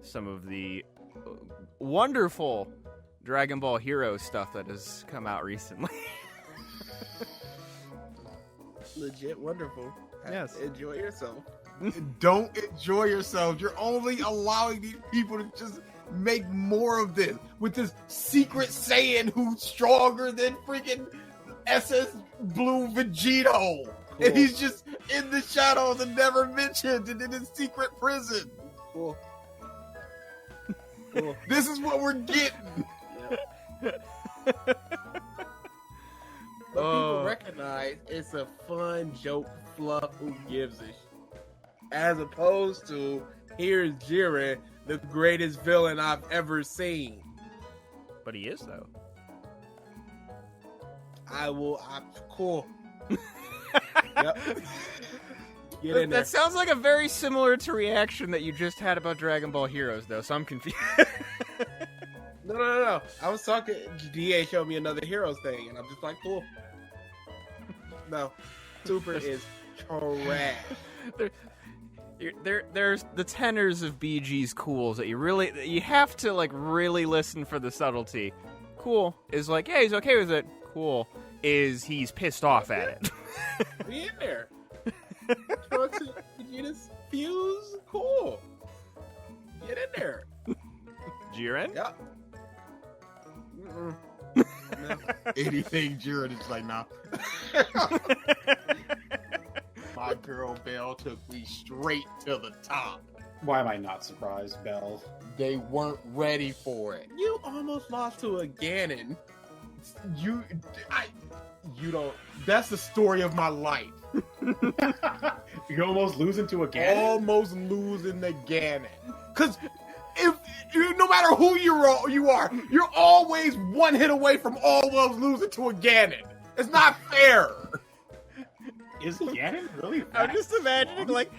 some of the wonderful Dragon Ball Hero stuff that has come out recently. Legit wonderful. Yes. Enjoy yourself. Don't enjoy yourself. You're only allowing these people to just make more of this with this secret Saiyan who's stronger than freaking SS Blue Vegito. Cool. And he's just in the shadows and never mentioned and in his secret prison. Cool. This is what we're getting. But people recognize it's a fun joke fluff, who gives a shit. As opposed to, here's Jiren, the greatest villain I've ever seen. But he is, though. I'm cool. Yep. Get in there. That sounds like a very similar to reaction that you just had about Dragon Ball Heroes, though, so I'm confused. No. I was talking, DA showed me another Heroes thing, and I'm just like, cool. No. Super is trash. There's the tenors of BG's cools that you have to like really listen for the subtlety. Cool is like, yeah, he's okay with it. Cool is he's pissed off at it. Be in there. Trunks and Vegeta's fuse. Cool. Get in there. Jiren? Yeah. No. Anything Jiren is like, nah. My girl Belle took me straight to the top. Why am I not surprised, Belle? They weren't ready for it. You almost lost to a Ganon. You don't. That's the story of my life. You're almost losing to a Ganon? Almost losing the Ganon. Because if no matter who you are, you're always one hit away from almost losing to a Ganon. It's not fair. Is Ganon really? I'm just imagining like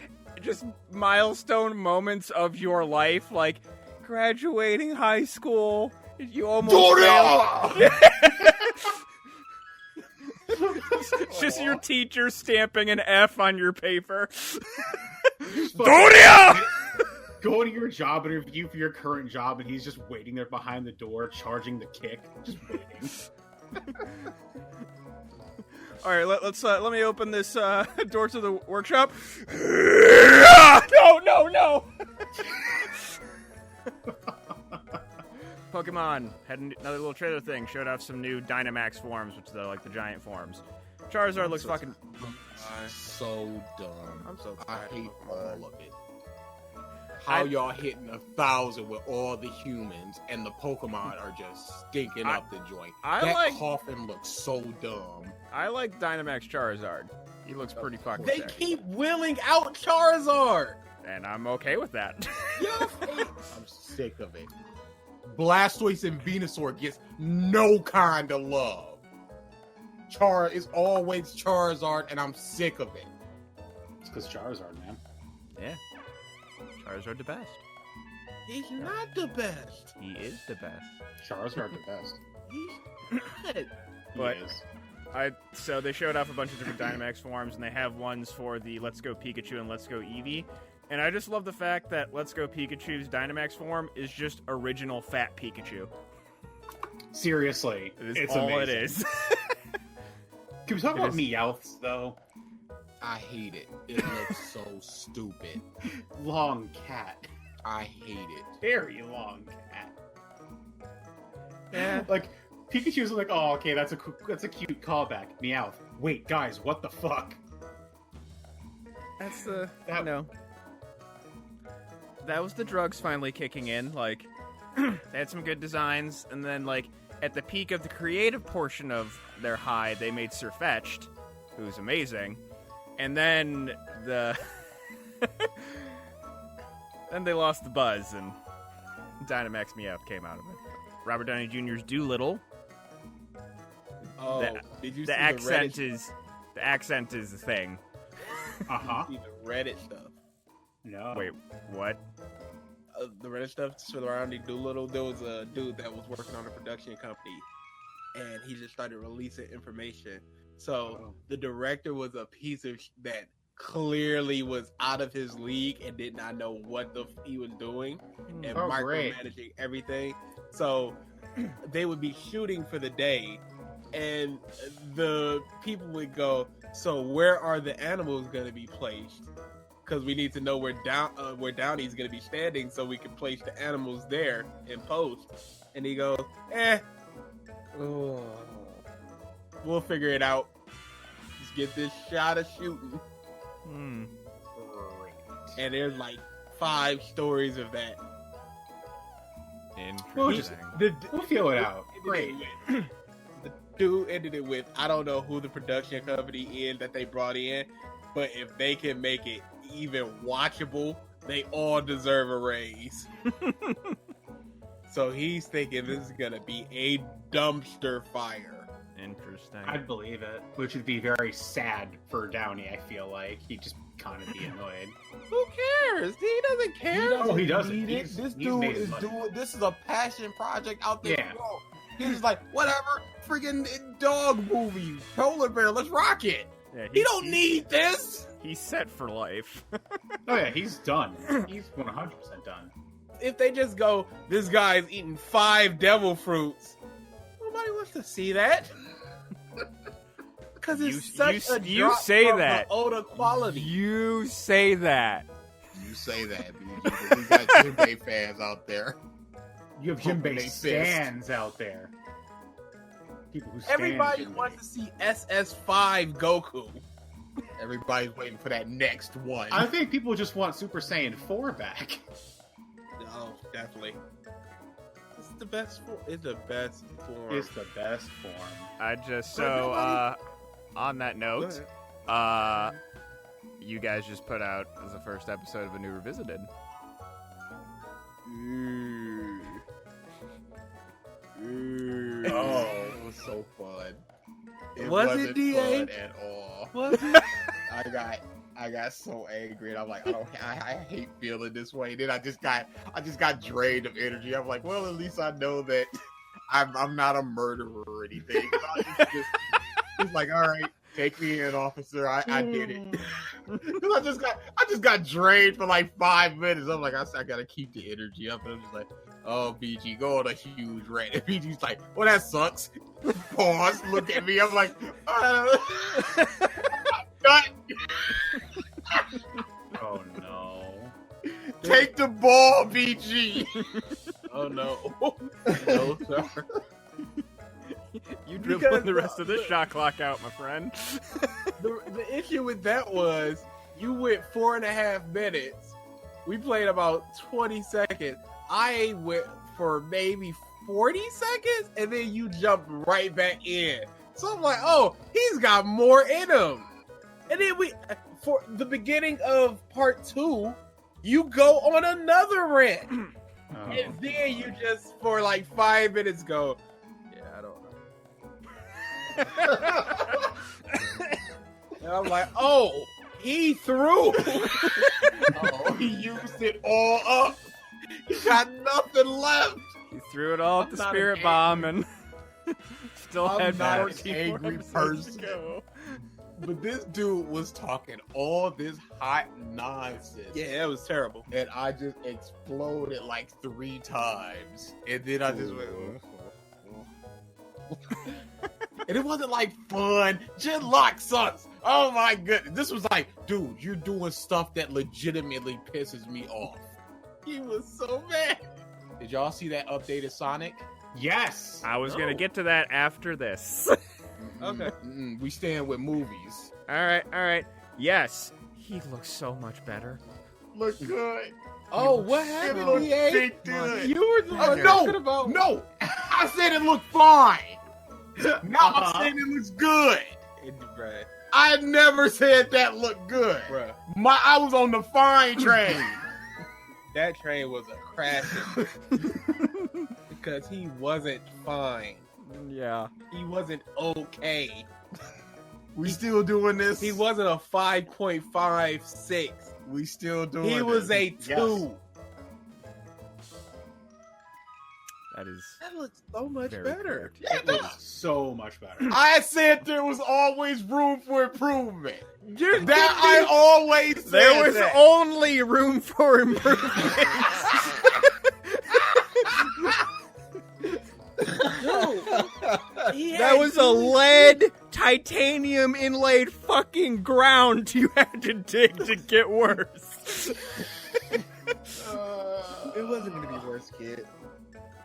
just milestone moments of your life, like graduating high school. You almost failed. It's just your teacher stamping an F on your paper. Doria! Go to your job interview for your current job, and he's just waiting there behind the door, charging the kick, just waiting. All right, let me open this door to the workshop. No! Pokemon had another little trailer thing. Showed off some new Dynamax forms, which are like the giant forms. Charizard looks fucking So dumb. I'm so I tired. hate all of it. How y'all hitting 1,000 with all the humans and the Pokemon are just stinking up the joint. That coffin looks so dumb. I like Dynamax Charizard. He looks pretty fucking They sick. keep willing out Charizard. And I'm okay with that. I'm sick of it. Blastoise and Venusaur gets no kind of love. Char is always Charizard, and I'm sick of it. It's because Charizard, man. Yeah. Charizard the best. He's not the best. He is the best. Charizard the best. He's not. But He is. So they showed off a bunch of different Dynamax forms, and they have ones for the Let's Go Pikachu and Let's Go Eevee. And I just love the fact that Let's Go Pikachu's Dynamax form is just original fat Pikachu. Seriously, It's all amazing. it is. Can we talk about Meowths, though? I hate it. It looks so stupid. Long cat. I hate it. Very long cat. Yeah. Like, Pikachu's like, oh, okay, that's a cute callback. Meowth. Wait, guys, what the fuck? That's that was the drugs finally kicking in. Like, they had some good designs, and then, like, at the peak of the creative portion of their high, they made Sirfetch'd, who's amazing. And then then they lost the buzz, and Dynamax Meowth came out of it. Robert Downey Jr.'s Doolittle. Oh, did you The see accent the is the thing. Uh-huh. See the Reddit stuff? No. Wait, what? The Reddit stuff surrounding Doolittle. There was a dude that was working on a production company, and he just started releasing information. So the director was a piece of that clearly was out of his league and did not know what he was doing and micromanaging everything. So they would be shooting for the day, and the people would go, "So where are the animals going to be placed? Because we need to know where Downey's going to be standing, so we can place the animals there in post." And he goes, we'll figure it out. Just get this shot of shooting." And there's like 5 stories of that. Interesting. We'll feel it out. Great. The dude ended it with, I don't know who the production company is that they brought in, but if they can make it even watchable, they all deserve a raise. So he's thinking this is gonna be a dumpster fire. Interesting. I'd believe it, which would be very sad for Downey. I feel like he'd just kind of be annoyed. Who cares? He doesn't care. He doesn't. Need it. This dude is doing. This is a passion project out there. Yeah. Bro. He's just like, whatever. Freaking dog movie, polar bear. Let's rock it. Yeah, He don't need this. He's set for life. Oh yeah, he's done. He's 100% done. If they just go, this guy's eating 5 devil fruits, nobody wants to see that. Because it's such a you drop say from that. the older quality. You say that. You say that, BG, but we got Jinbei fans out there. You have Pumping Jinbei they fist. stands out there. People who stand Everybody Jinbei. wants to see SS5 Goku. Everybody's waiting for that next one. I think people just want Super Saiyan 4 back. Oh, definitely. It's the best form. It's the best form. It's the best form. I just on that note, you guys just put out the first episode of a new Revisited. Oh, it was so fun. It Was it, wasn't DA? fun at all. Was it? I got so angry, and I'm like, I hate feeling this way. Then I just got drained of energy. I'm like, well, at least I know that I'm not a murderer or anything. He's like, all right, take me in, officer. I did it. Because I just got drained for like 5 minutes. I'm like, I gotta keep the energy up, and I'm just like, oh, BG, go on a huge rant. And BG's like, well, that sucks. Pause, look at me. I'm like, cut. Oh no. Take the ball, BG. Oh, no. No, sir. You dribbling the rest of this shot clock out, my friend. The issue with that was you went 4.5 minutes. We played about 20 seconds. I went for maybe 40 seconds, and then you jumped right back in. So I'm like, oh, he's got more in him. And then for the beginning of part 2, you go on another rant. Oh. And then you just, for like 5 minutes, go, yeah, I don't know. And I'm like, oh, he threw. Oh, he used it all up. He got nothing left. He threw it all at the I'm not spirit an bomb and still I'm had not back. an angry person. But this dude was talking all this hot nonsense. Yeah, that was terrible. And I just exploded like 3 times. And then I just went, and it wasn't like fun. Genlock sucks. Oh my goodness. This was like, dude, you're doing stuff that legitimately pisses me off. He was so mad. Did y'all see that updated Sonic? Yes. I was gonna get to that after this. Okay. We stand with movies. All right. Yes, he looks so much better. Look good. Oh, what It happened, looked EA? big good. You were the one no, talking about. no. I said it looked fine. Now Uh-huh. I'm saying it looks good. Bruh. I never said that looked good. Bruh. I was on the fine train. That train was a crashing. Because he wasn't fine. Yeah. He wasn't okay. We still doing this. He wasn't a 5.56. We still doing He was this. a 2. That is That looks so much very better. correct. It looks so much better. I said there was always room for improvement. You're That I always said. There was that. only room for improvement. That was a lead titanium inlaid fucking ground you had to dig to get worse. It wasn't gonna be worse, kid.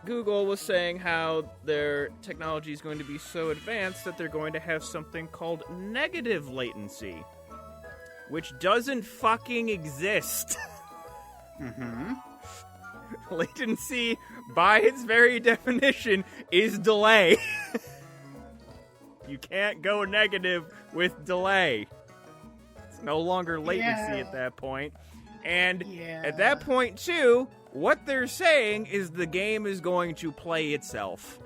Google was saying how their technology is going to be so advanced that they're going to have something called negative latency, which doesn't fucking exist. Mm-hmm. Latency, by its very definition, is delay. You can't go negative with delay. It's no longer latency at that point. And at that point, too, what they're saying is the game is going to play itself.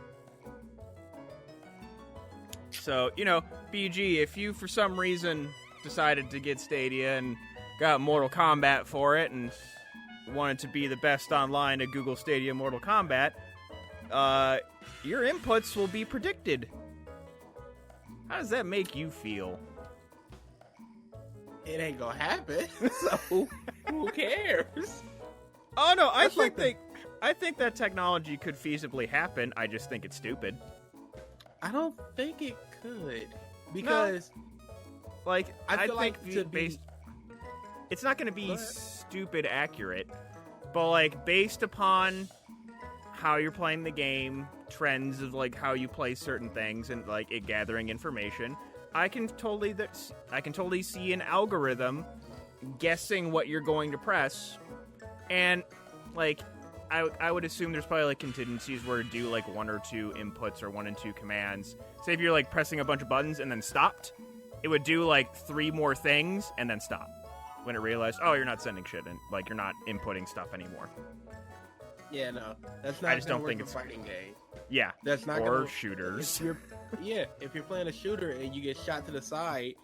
So, BG, if you for some reason decided to get Stadia and got Mortal Kombat for it and wanted to be the best online at Google Stadia Mortal Kombat, your inputs will be predicted. How does that make you feel? It ain't gonna happen. So who cares? Oh no, I That's think like I think that technology could feasibly happen. I just think it's stupid. I don't think it could because Like I feel think like to be- it's not going to be Go ahead. stupid accurate, but like based upon how you're playing the game, trends of like how you play certain things, and like it gathering information, I can totally see an algorithm guessing what you're going to press, and like I would assume there's probably like contingencies where it do like 1 or 2 inputs or 1 and 2 commands. Say if you're like pressing a bunch of buttons and then stopped, it would do like 3 more things and then stop when it realized, oh, you're not sending shit and like you're not inputting stuff anymore. yeah, no, that's not. I just gonna don't work think in it's- fighting game. Yeah, That's not or gonna, shooters. if you're playing a shooter and you get shot to the side,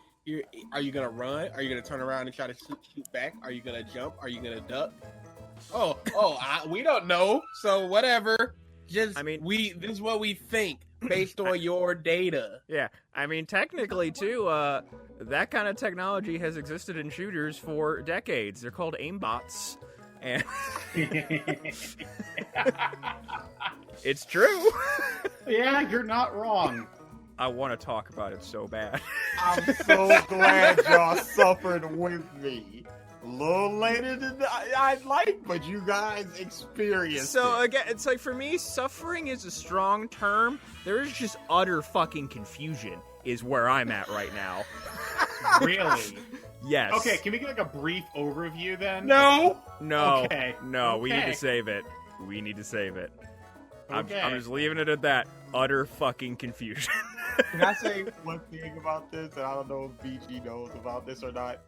are you gonna run? Are you gonna turn around and try to shoot back? Are you gonna jump? Are you gonna duck? We don't know. So whatever. Just this is what we think based on your data. Yeah, I mean, technically, too, that kind of technology has existed in shooters for decades. They're called aimbots. And it's true. Yeah, you're not wrong. I want to talk about it so bad. I'm so glad y'all suffered with me. A little later than I'd like, but you guys experienced So, it. again, it's like, for me, suffering is a strong term. There is just utter fucking confusion is where I'm at right now. Really? Yes. Okay, can we get like a brief overview then? No. No. Okay. No, we need Okay. to save it. We need to save it. Okay. I'm just leaving it at that. Utter fucking confusion. Can I say one thing about this? And I don't know if BG knows about this or not.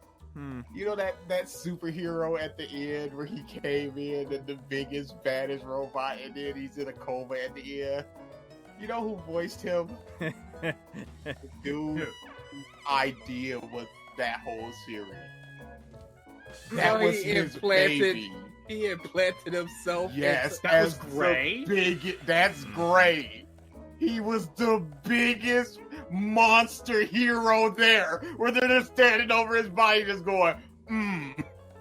You know that superhero at the end where he came in and the biggest, baddest robot, and then he's in a coma at the end? You know who voiced him? The dude whose idea was that whole series. That No, was he his implanted- baby. He implanted himself. Yes, That was as the Gray? That's great. He was the biggest monster hero there, where they're just standing over his body, just going,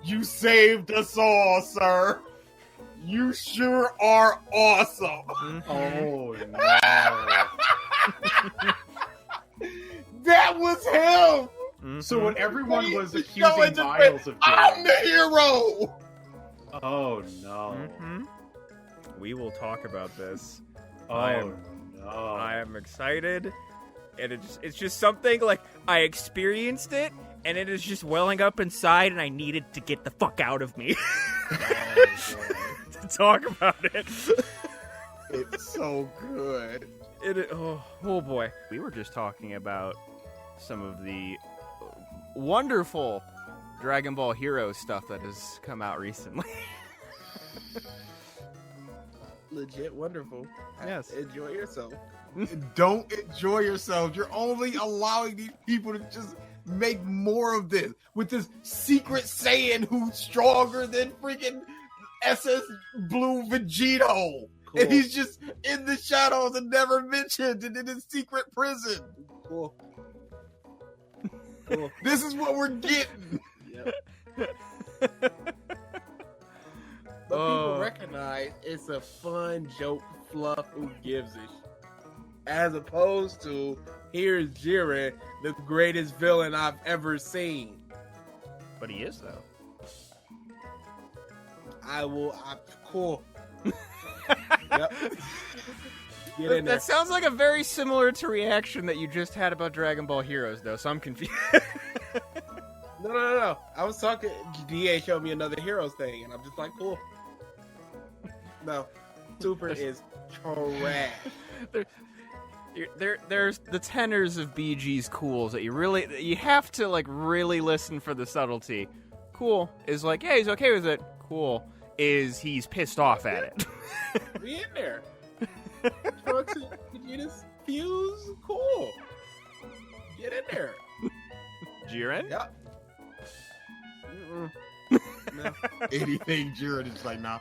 you saved us all, sir. You sure are awesome." Oh no. That was him. So when everyone was No, accusing it just Miles of I'm doing, the hero. oh no, We will talk about this. oh no, I am excited, and it's just something like I experienced it, and it is just welling up inside, and I needed to get the fuck out of me to talk about it. It's so good. Oh boy, we were just talking about some of the wonderful Dragon Ball Hero stuff that has come out recently. Legit wonderful. Yes. Enjoy yourself. Don't enjoy yourselves. You're only allowing these people to just make more of this with this secret Saiyan who's stronger than freaking SS Blue Vegito. And he's just in the shadows and never mentioned and in his secret prison. Cool. This is what we're getting. Yep. But people recognize it's a fun joke, fluff, who gives a shit. As opposed to, here's Jiren, the greatest villain I've ever seen. But he is, though. Cool. Yep. Get in there. That sounds like a very similar to reaction that you just had about Dragon Ball Heroes, though, so I'm confused. No. I was talking, DA showed me another Heroes thing, and I'm just like, cool. No. Super is trash. There's the tenors of BG's cools that you have to like really listen for the subtlety. Cool is like, yeah, he's okay with it. Cool is he's pissed off at it. We in there. Trunks and Vegeta's fuse, cool. Get in there. Jiren? Yep. No. Anything Jiren is like, nah.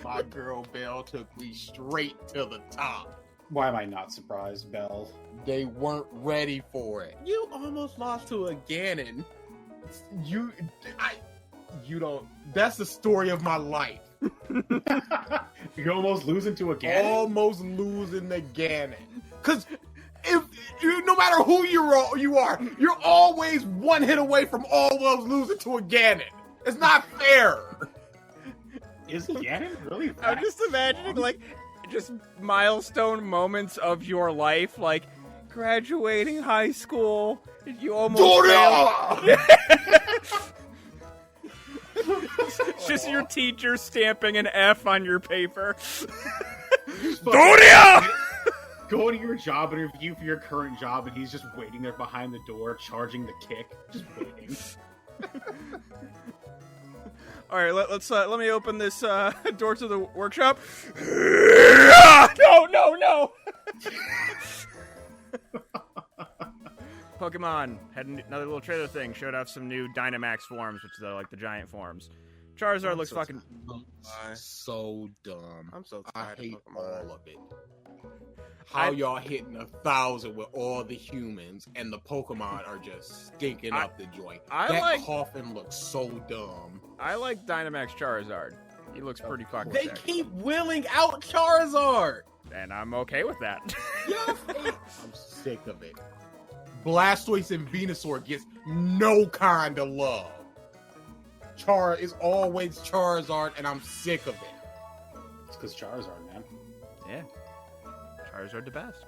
My girl Belle took me straight to the top. Why am I not surprised, Belle? They weren't ready for it. You almost lost to a Ganon. You don't. That's the story of my life. You're almost losing to a Ganon? Almost losing the Ganon. Because if you, no matter who you are, you're always one hit away from almost losing to a Ganon. It's not fair. Is Ganon really that I'm just imagining, like, just milestone moments of your life, like graduating high school, you almost failed. It's just your teacher stamping an F on your paper. Doria! Going to your job interview for your current job, and he's just waiting there behind the door, charging the kick, just waiting. All right, let me open this door to the workshop. No! Pokemon had another little trailer thing. Showed off some new Dynamax forms, which are like the giant forms. Charizard looks fucking so dumb. I'm so I tired hate of Pokemon. all of it. How y'all hitting 1,000 with all the humans and the Pokemon are just stinking up the joint. That coffin looks so dumb. I like Dynamax Charizard. He looks pretty fucking They sexy. keep willing out Charizard. And I'm okay with that. I'm sick of it. Blastoise and Venusaur gets no kind of love. Char is always Charizard, and I'm sick of it. It's because Charizard, man. Yeah. Charizard the best.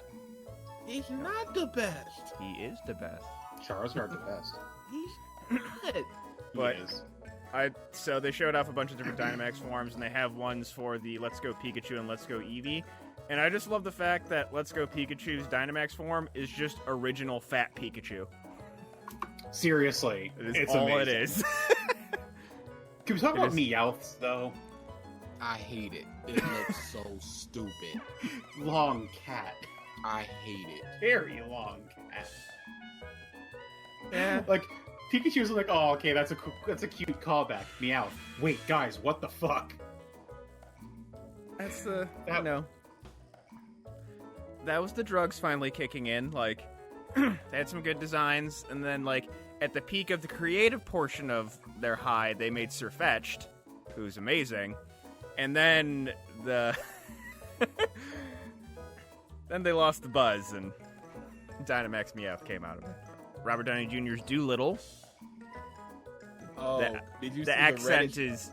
He's not the best. He is the best. Charizard the best. He's not. But He is. So they showed off a bunch of different Dynamax forms, and they have ones for the Let's Go Pikachu and Let's Go Eevee. And I just love the fact that Let's Go Pikachu's Dynamax form is just original fat Pikachu. Seriously, It is it's all amazing. it is. Can we talk It about is- Meowths, though? I hate it. It looks so stupid. Long cat. I hate it. Very long cat. Yeah. Like, Pikachu's like, oh, okay, that's a cute callback. Meowth. Wait, guys, what the fuck? That's the, that was the drugs finally kicking in. Like, they had some good designs, and then, like, at the peak of the creative portion of their high, they made Sirfetch'd, who's amazing. And then then they lost the buzz, and Dynamax Meowth came out of it. Robert Downey Jr.'s Doolittle. Oh, did you see The accent is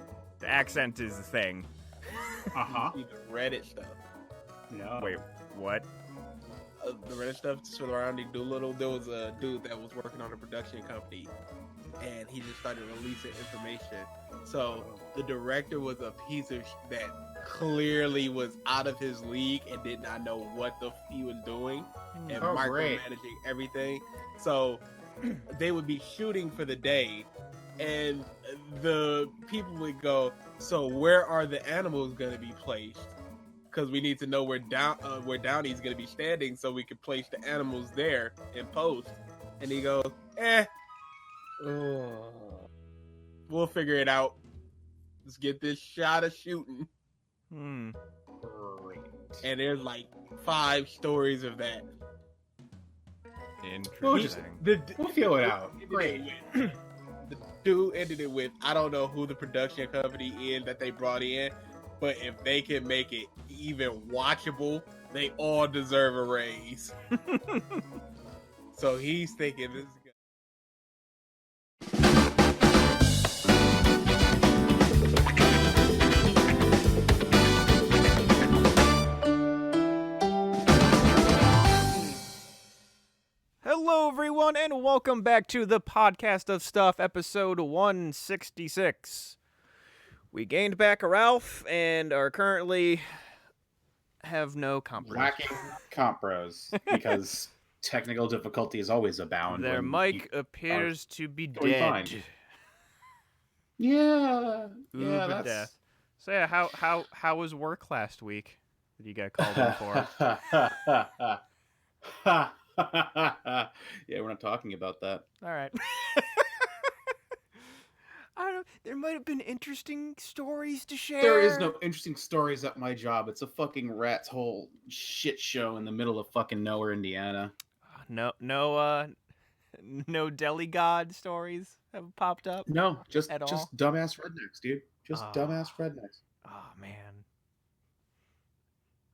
the thing. Uh-huh. the Reddit stuff? No. Wait, what? The Reddit stuff surrounding Doolittle. There was a dude that was working on a production company, and he just started releasing information. So the director was a piece of that clearly was out of his league and did not know what he was doing and micromanaging everything. So they would be shooting for the day, and the people would go, so where are the animals going to be placed? Because we need to know where Downey's going to be standing so we can place the animals there in post. And he goes, we'll figure it out. Let's get this shot of shooting. Great. And there's like 5 stories of that. Interesting. We'll feel it out. Great. The dude ended it with, I don't know who the production company is that they brought in, but if they can make it even watchable, they all deserve a raise. So he's thinking this is good. Hello, everyone, and welcome back to the Podcast of Stuff, episode 166. We gained back a Ralph and are currently have no comp bros. Lacking comp bros because technical difficulties always abound. Their when mic appears to be doing dead. fine. Yeah, Uber that's... death. So yeah, how was work last week that you got called in for? Yeah, we're not talking about that. All right. I don't know. There might have been interesting stories to share. There is no interesting stories at my job. It's a fucking rat's hole shit show in the middle of fucking nowhere, Indiana. No deli god stories have popped up. No, just dumbass rednecks, dude. Just dumbass rednecks. Oh man,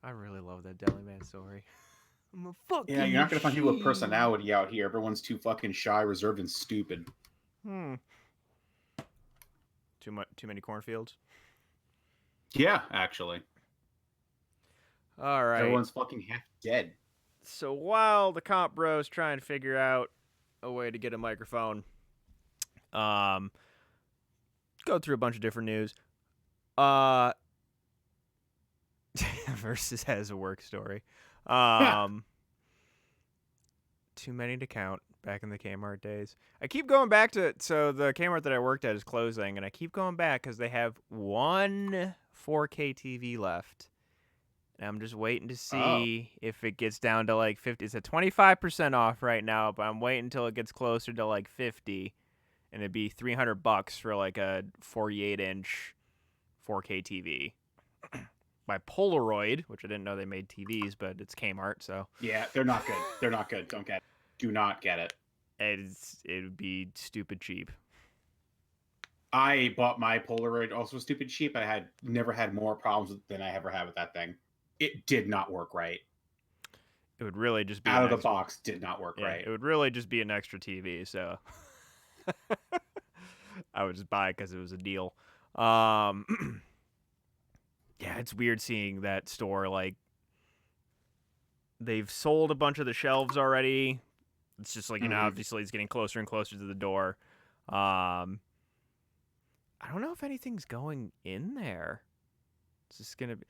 I really love that deli man story. I'm a fucking Yeah, you're not gonna find people with sheep. personality out here. Everyone's too fucking shy, reserved, and stupid. Too many cornfields. Yeah, actually. All right. Everyone's fucking half dead. So while the comp bros trying to figure out a way to get a microphone, go through a bunch of different news. Versus has a work story. Too many to count back in the Kmart days. I keep going back to so the Kmart that I worked at is closing, and I keep going back because they have one 4K TV left. And I'm just waiting to see if it gets down to like 50. It's at 25% off right now, but I'm waiting until it gets closer to like 50, and it'd be $300 for like a 48-inch 4K TV. By Polaroid, which I didn't know they made TVs, but it's Kmart, so Yeah, they're not good. They're not good. Don't get it. Do not get it. it would be stupid cheap. I bought my Polaroid also stupid cheap. I had never had more problems than I ever had with that thing. It did not work right. It would really just be Out of the box, did not work right. It would really just be an extra TV, so I would just buy it because it was a deal. Yeah, it's weird seeing that store. Like, they've sold a bunch of the shelves already. It's just like, obviously it's getting closer and closer to the door. I don't know if anything's going in there. It's just going to be...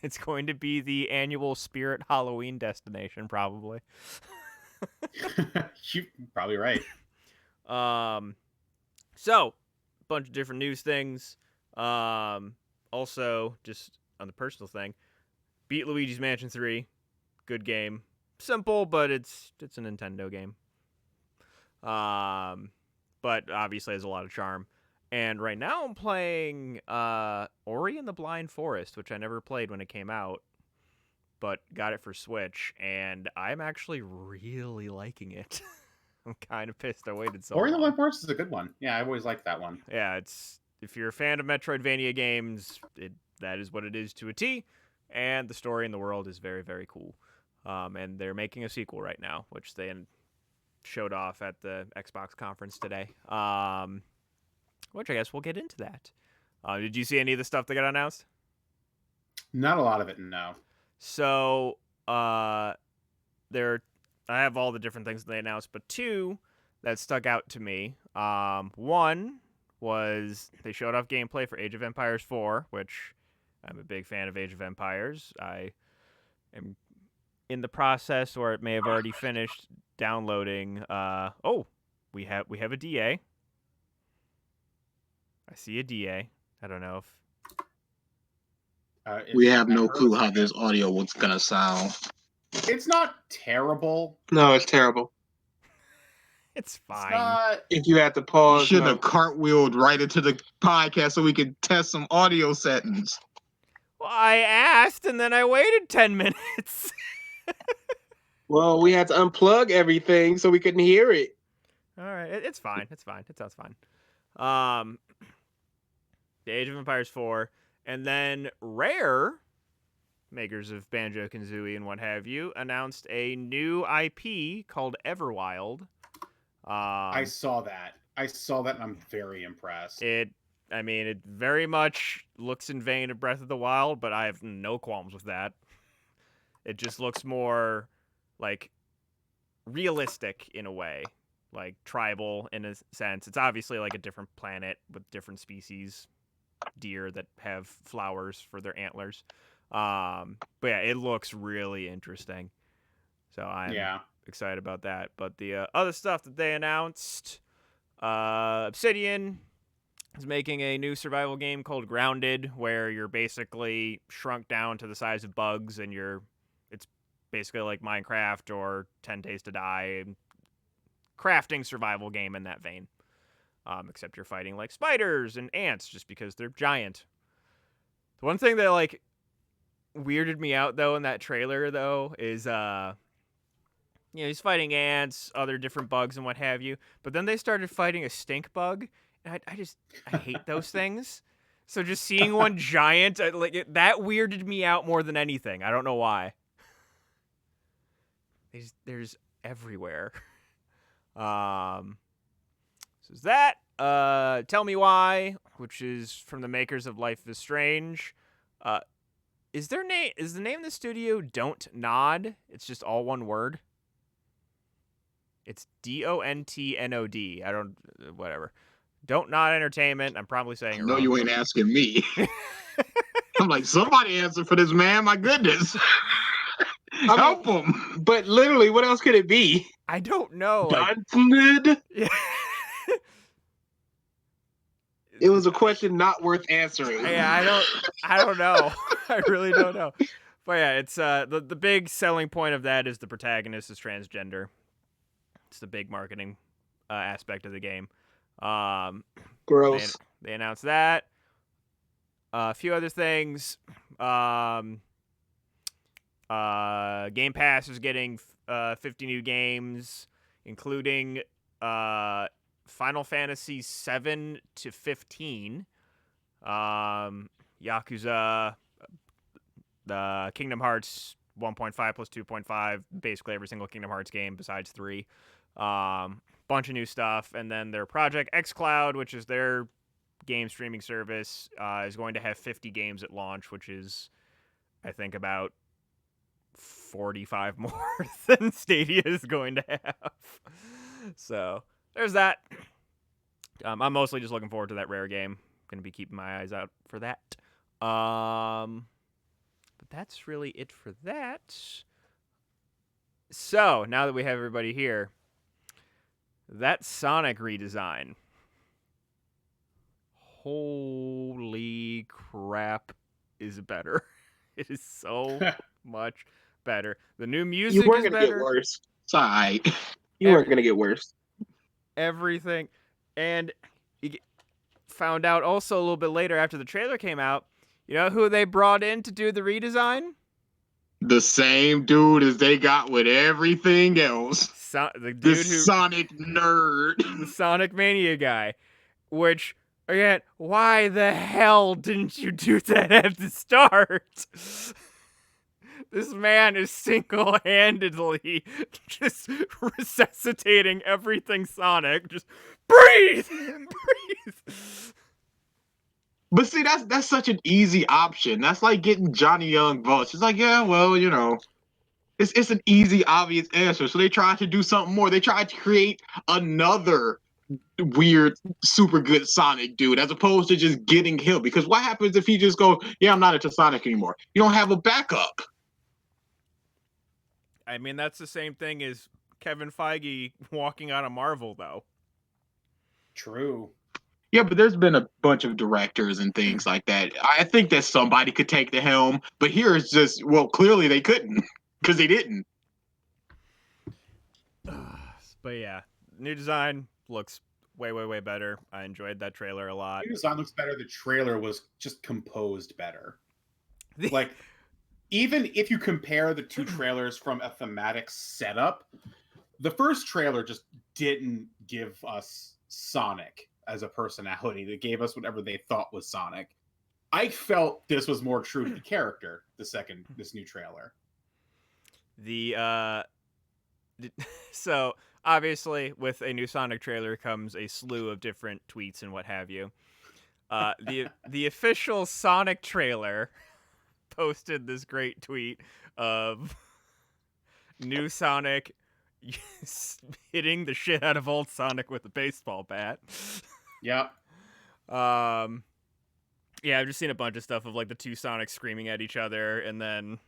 it's going to be the annual Spirit Halloween destination, probably. You're probably right. So, bunch of different news things. Also, just on the personal thing, beat Luigi's Mansion 3. Good game. Simple, but it's a Nintendo game. But obviously has a lot of charm. And right now I'm playing Ori and the Blind Forest, which I never played when it came out, but got it for Switch, and I'm actually really liking it. I'm kind of pissed I waited so long. Ori and the Blind Forest is a good one. Yeah, I've always liked that one. Yeah, if you're a fan of Metroidvania games, that is what it is to a T, and the story in the world is very, very cool. And they're making a sequel right now, which they showed off at the Xbox conference today. Which I guess we'll get into that. Did you see any of the stuff that got announced? Not a lot of it, no. So, I have all the different things that they announced, but 2 that stuck out to me. One was they showed off gameplay for Age of Empires 4, which I'm a big fan of Age of Empires. I am in the process, or it may have already finished downloading. We have a DA. I see a DA. I don't know if we have no clue how this audio was gonna sound. It's not terrible. No, it's terrible. It's It's fine. not. If you had to You pause, should no. have cartwheeled right into the podcast so we could test some audio settings. Well, I asked, and then I waited 10 minutes. Well, we had to unplug everything so we couldn't hear it. All right, it's fine. It's fine. It sounds fine. The Age of Empires 4, and then Rare, makers of Banjo-Kazooie and what have you, announced a new IP called Everwild. I saw that. And I'm very impressed. It very much looks in vein of Breath of the Wild, but I have no qualms with that. It just looks more like realistic in a way, like tribal in a sense. It's obviously like a different planet with different species, deer that have flowers for their antlers. But yeah, it looks really interesting. So I'm excited about that. But the other stuff that they announced, Obsidian is making a new survival game called Grounded, where you're basically shrunk down to the size of bugs, and it's basically like Minecraft or 10 Days to Die, crafting survival game in that vein. Except you're fighting like spiders and ants just because they're giant. The one thing that like weirded me out though in that trailer though is he's fighting ants, other different bugs and what have you, but then they started fighting a stink bug, and I hate those things. So just seeing one giant that weirded me out more than anything. I don't know why. There's everywhere. So is that Tell Me Why, which is from the makers of Life is Strange. Is the name of the studio Don't Nod? It's just all one word. It's DONTNOD. I don't whatever. Don't Nod Entertainment. I'm probably saying it No, wrong. you ain't asking me. I'm like, somebody answer for this, man. My goodness. Help him. But literally, what else could it be? I don't know. Yeah. It was a question not worth answering. Yeah, I don't know. I really don't know. But yeah, it's the big selling point of that is the protagonist is transgender. It's the big marketing aspect of the game. Gross. They announced that. A few other things. Game Pass is getting 50 new games, including Final Fantasy 7 to 15, Yakuza, the Kingdom Hearts 1.5 plus 2.5, basically every single Kingdom Hearts game besides 3. Bunch of new stuff, and then their Project xCloud, which is their game streaming service, is going to have 50 games at launch, which is, I think, about 45 more than Stadia is going to have. So there's that. I'm mostly just looking forward to that Rare game. Going to be keeping my eyes out for that. But that's really it for that. So now that we have everybody here, that Sonic redesign. Holy crap, is better. It is so much better. The new music You weren't is gonna better. get worse. It's all right. You weren't gonna get worse. Everything. And you found out also a little bit later after the trailer came out, you know who they brought in to do the redesign? The same dude as they got with everything else. The dude The who Sonic nerd. the Sonic Mania guy. Which, again, why the hell didn't you do that at the start? This man is single-handedly just resuscitating everything Sonic. Just breathe! Breathe! But see, that's such an easy option. That's like getting Johnny Young votes. It's like, yeah, well, you know, it's an easy, obvious answer. So they tried to do something more. They tried to create another weird, super good Sonic dude, as opposed to just getting him. Because what happens if he just goes, yeah, I'm not into Sonic anymore? You don't have a backup. I mean, that's the same thing as Kevin Feige walking out of Marvel, though. True. Yeah, but there's been a bunch of directors and things like that. I think that somebody could take the helm, but here it's just, well, clearly they couldn't because they didn't. But yeah, new design looks way better. I enjoyed that trailer a lot. New design looks better. The trailer was just composed better. Like, even if you compare the two trailers from a thematic setup, the first trailer just didn't give us Sonic as a personality. They gave us whatever they thought was Sonic. I felt this was more true to the character, this new trailer. So obviously with a new Sonic trailer comes a slew of different tweets and what have you. The official Sonic trailer posted this great tweet of new Sonic hitting the shit out of old Sonic with a baseball bat. Yep. Yeah, I've just seen a bunch of stuff of like the two Sonics screaming at each other, and then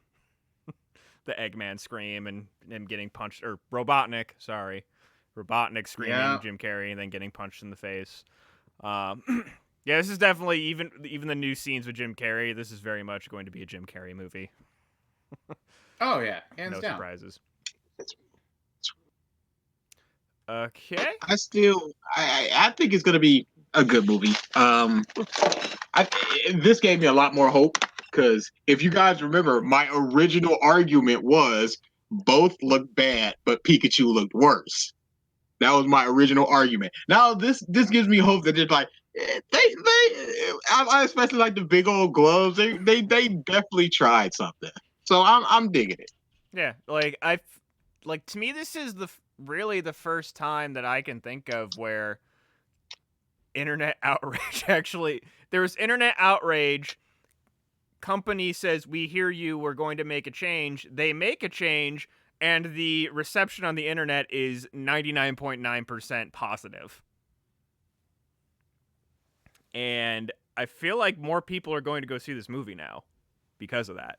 the Eggman scream and him getting punched, or Robotnik screaming Jim Carrey and then getting punched in the face. Yeah, this is definitely even the new scenes with Jim Carrey. This is very much going to be a Jim Carrey movie. Oh yeah, hands no down. Surprises. Okay. I think it's gonna be a good movie. This gave me a lot more hope because if you guys remember, my original argument was both looked bad, but Pikachu looked worse. That was my original argument. Now this gives me hope that it's like I especially like the big old gloves. They definitely tried something. So I'm digging it. Yeah, to me this is really the first time that I can think of where internet outrage there was internet outrage. Company says, we hear you, we're going to make a change. They make a change, and the reception on the internet is 99.9% positive. And I feel like more people are going to go see this movie now because of that.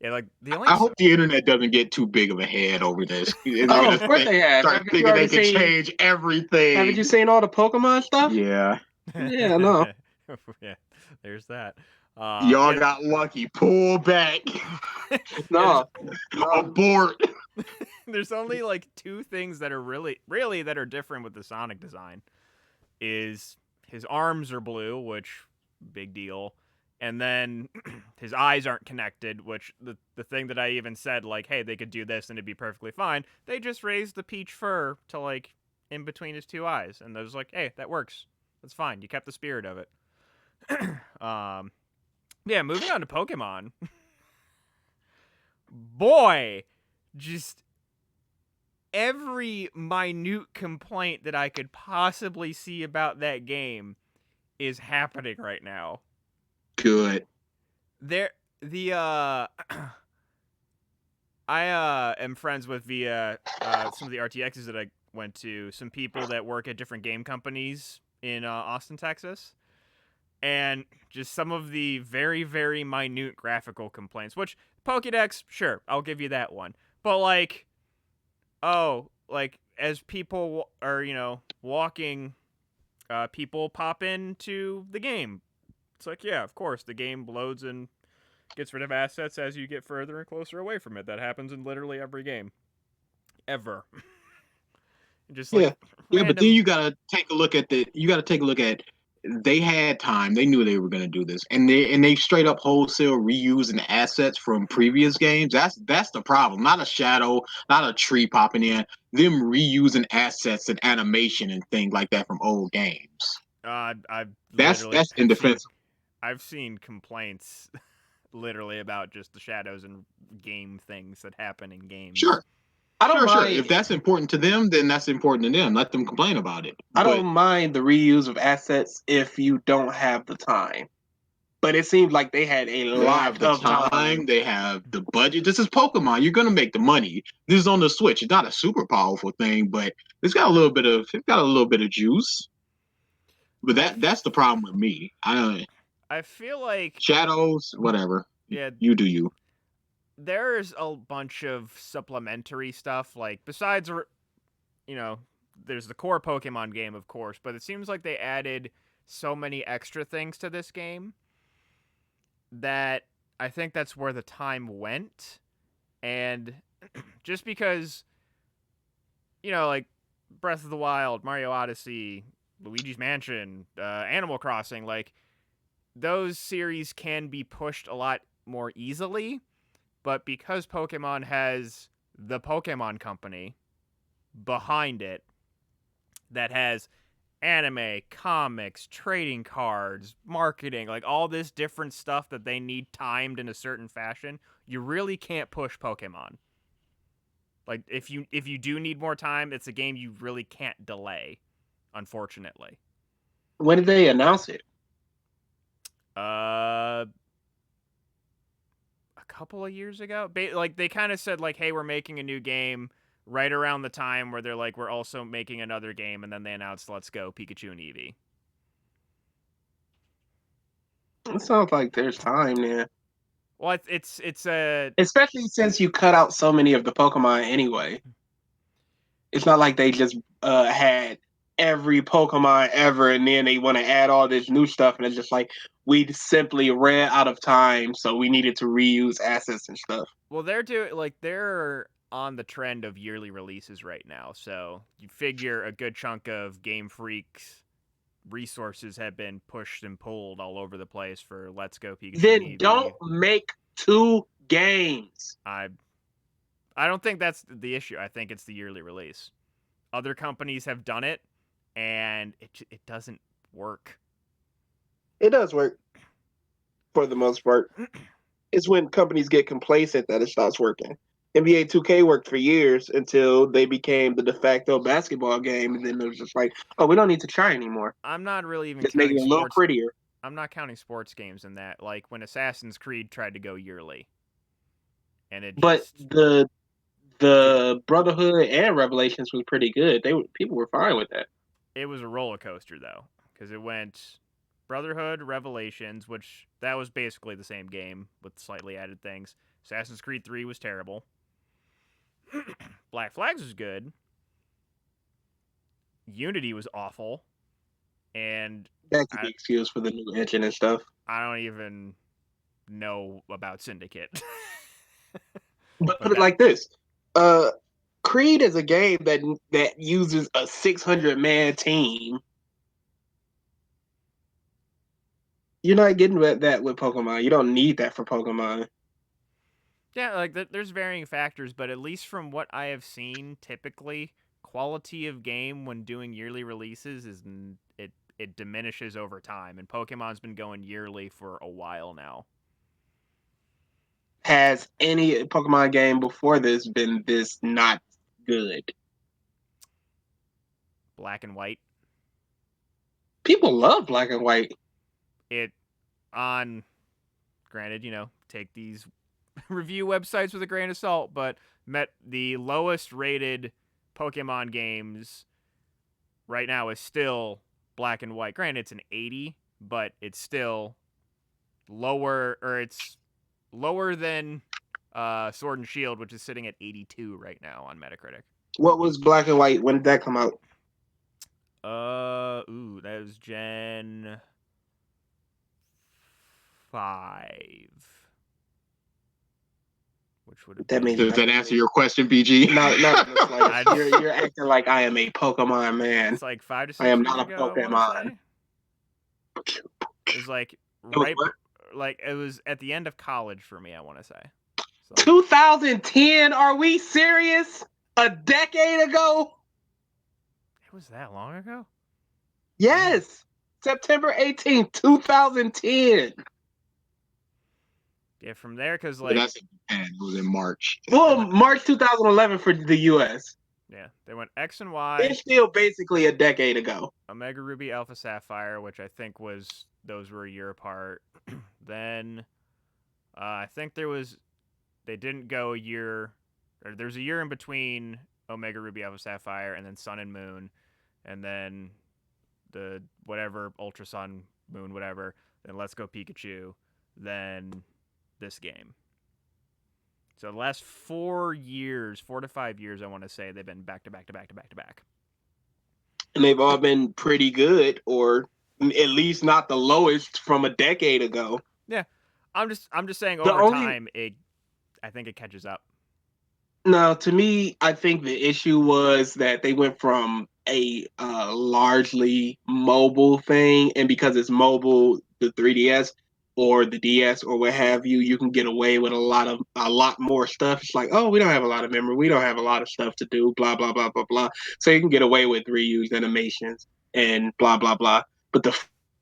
Yeah, like I hope the internet doesn't get too big of a head over this. Of course they have. Start thinking they can change everything. Haven't you seen all the Pokemon stuff? Yeah. Yeah, no. Yeah, there's that. Y'all got lucky. Pull back. No. Abort. There's only like two things that are really that are different with the Sonic design. Is his arms are blue, which big deal. And then his eyes aren't connected, which the thing that I even said, like, hey, they could do this and it'd be perfectly fine. They just raised the peach fur to, like, in between his two eyes. And I was like, hey, that works. That's fine. You kept the spirit of it. Yeah, moving on to Pokemon. Boy, just every minute complaint that I could possibly see about that game is happening right now. Good. I am friends with via some of the RTXs that I went to, some people that work at different game companies in Austin, Texas, and just some of the very, very minute graphical complaints, which Pokédex, sure, I'll give you that one. But like, as people are, walking, people pop into the game. It's like, yeah, of course, the game loads and gets rid of assets as you get further and closer away from it. That happens in literally every game. Ever. Just like yeah, but then you gotta take a look at they had time. They knew they were gonna do this. And they straight up wholesale reusing assets from previous games. That's the problem. Not a shadow, not a tree popping in. Them reusing assets and animation and things like that from old games. That's indefensible. I've seen complaints literally about just the shadows and game things that happen in games. Sure. I don't mind. If that's important to them, then that's important to them. Let them complain about it. I don't mind the reuse of assets if you don't have the time. But it seems like they had a lot of time. They have the budget. This is Pokemon. You're going to make the money. This is on the Switch. It's not a super powerful thing, but it's got a little bit of juice. But that's the problem with me. I feel like shadows, whatever. Yeah, you do you. There's a bunch of supplementary stuff, like besides, there's the core Pokemon game, of course, but it seems like they added so many extra things to this game that I think that's where the time went. And just because like Breath of the Wild, Mario Odyssey, Luigi's Mansion, Animal Crossing, like those series can be pushed a lot more easily, but because Pokemon has the Pokemon Company behind it that has anime, comics, trading cards, marketing, like all this different stuff that they need timed in a certain fashion, you really can't push Pokemon. Like if you do need more time, it's a game you really can't delay, unfortunately. When did they announce it? A couple of years ago. Like they kind of said like, "Hey, we're making a new game." Right around the time where they're like, "We're also making another game," and then they announced, "Let's go, Pikachu and Eevee." It sounds like there's time there. Well, it's a Especially since you cut out so many of the Pokemon anyway. It's not like they just had every Pokemon ever and then they want to add all this new stuff and it's just like we simply ran out of time, so we needed to reuse assets and stuff. well, they're on the trend of yearly releases right now. So you figure a good chunk of Game Freak's resources have been pushed and pulled all over the place for Let's Go Pikachu and Then Eevee. don't make 2 games. I don't think that's the issue. I think it's the yearly release. Other companies have done it, and it doesn't work. It does work for the most part. It's when companies get complacent that it stops working. NBA 2K worked for years until they became the de facto basketball game, and then it was just like, oh, we don't need to try anymore. I'm not really even Just make counting it a little sports. prettier. I'm not counting sports games in that. Like when Assassin's Creed tried to go yearly, and it But just the Brotherhood and Revelations was pretty good. People were fine with that. it was a roller coaster though, because it went Brotherhood, Revelations, which that was basically the same game with slightly added things. Assassin's Creed 3 was terrible. Black Flags was good. Unity was awful. And That could be excused for the new engine and stuff. I don't even know about Syndicate. But put it like this: Creed is a game that uses a 600-man team. You're not getting that with Pokemon. You don't need that for Pokemon. Yeah, like there's varying factors, but at least from what I have seen, typically quality of game when doing yearly releases is it diminishes over time, and Pokemon's been going yearly for a while now. Has any Pokemon game before this been this not good? Black and White. People love Black and White. Granted, take these review websites with a grain of salt, but met the lowest rated Pokemon games right now is still Black and White. Granted, it's an 80, but it's still lower, or it's lower than Sword and Shield, which is sitting at 82 right now on Metacritic. What was Black and White? When did that come out? That was Gen 5. Which would have That means Does that answer your question, BG? No, you're acting like I am a Pokemon man. It's like 5 to 6 I am years not a ago, Pokemon. It was like right, like it was at the end of college for me. I want to say. So, 2010? Are we serious? A decade ago? it was that long ago? Yes. September 18th, 2010. Yeah, from there, because But like that's in Japan. It was in March. Well, March 2011 for the US. yeah, they went X and Y, It's still basically a decade ago. Omega Ruby, Alpha Sapphire, which I think those were a year apart. Then I think they didn't go a year, or there's a year in between Omega Ruby, Alpha Sapphire, and then Sun and Moon, and then the whatever Ultra Sun, Moon, whatever. Then Let's Go Pikachu. Then this game. So the last 4 to 5 years, I want to say they've been back to back to back to back to back. And they've all been pretty good, or at least not the lowest from a decade ago. Yeah, I'm just saying The over only- time, I think it catches up. No, to me, I think the issue was that they went from a largely mobile thing, and because it's mobile, the 3DS or the DS or what have you, you can get away with a lot more stuff. It's like, oh, we don't have a lot of memory, we don't have a lot of stuff to do, blah blah blah blah blah. So you can get away with reused animations and blah blah blah. But the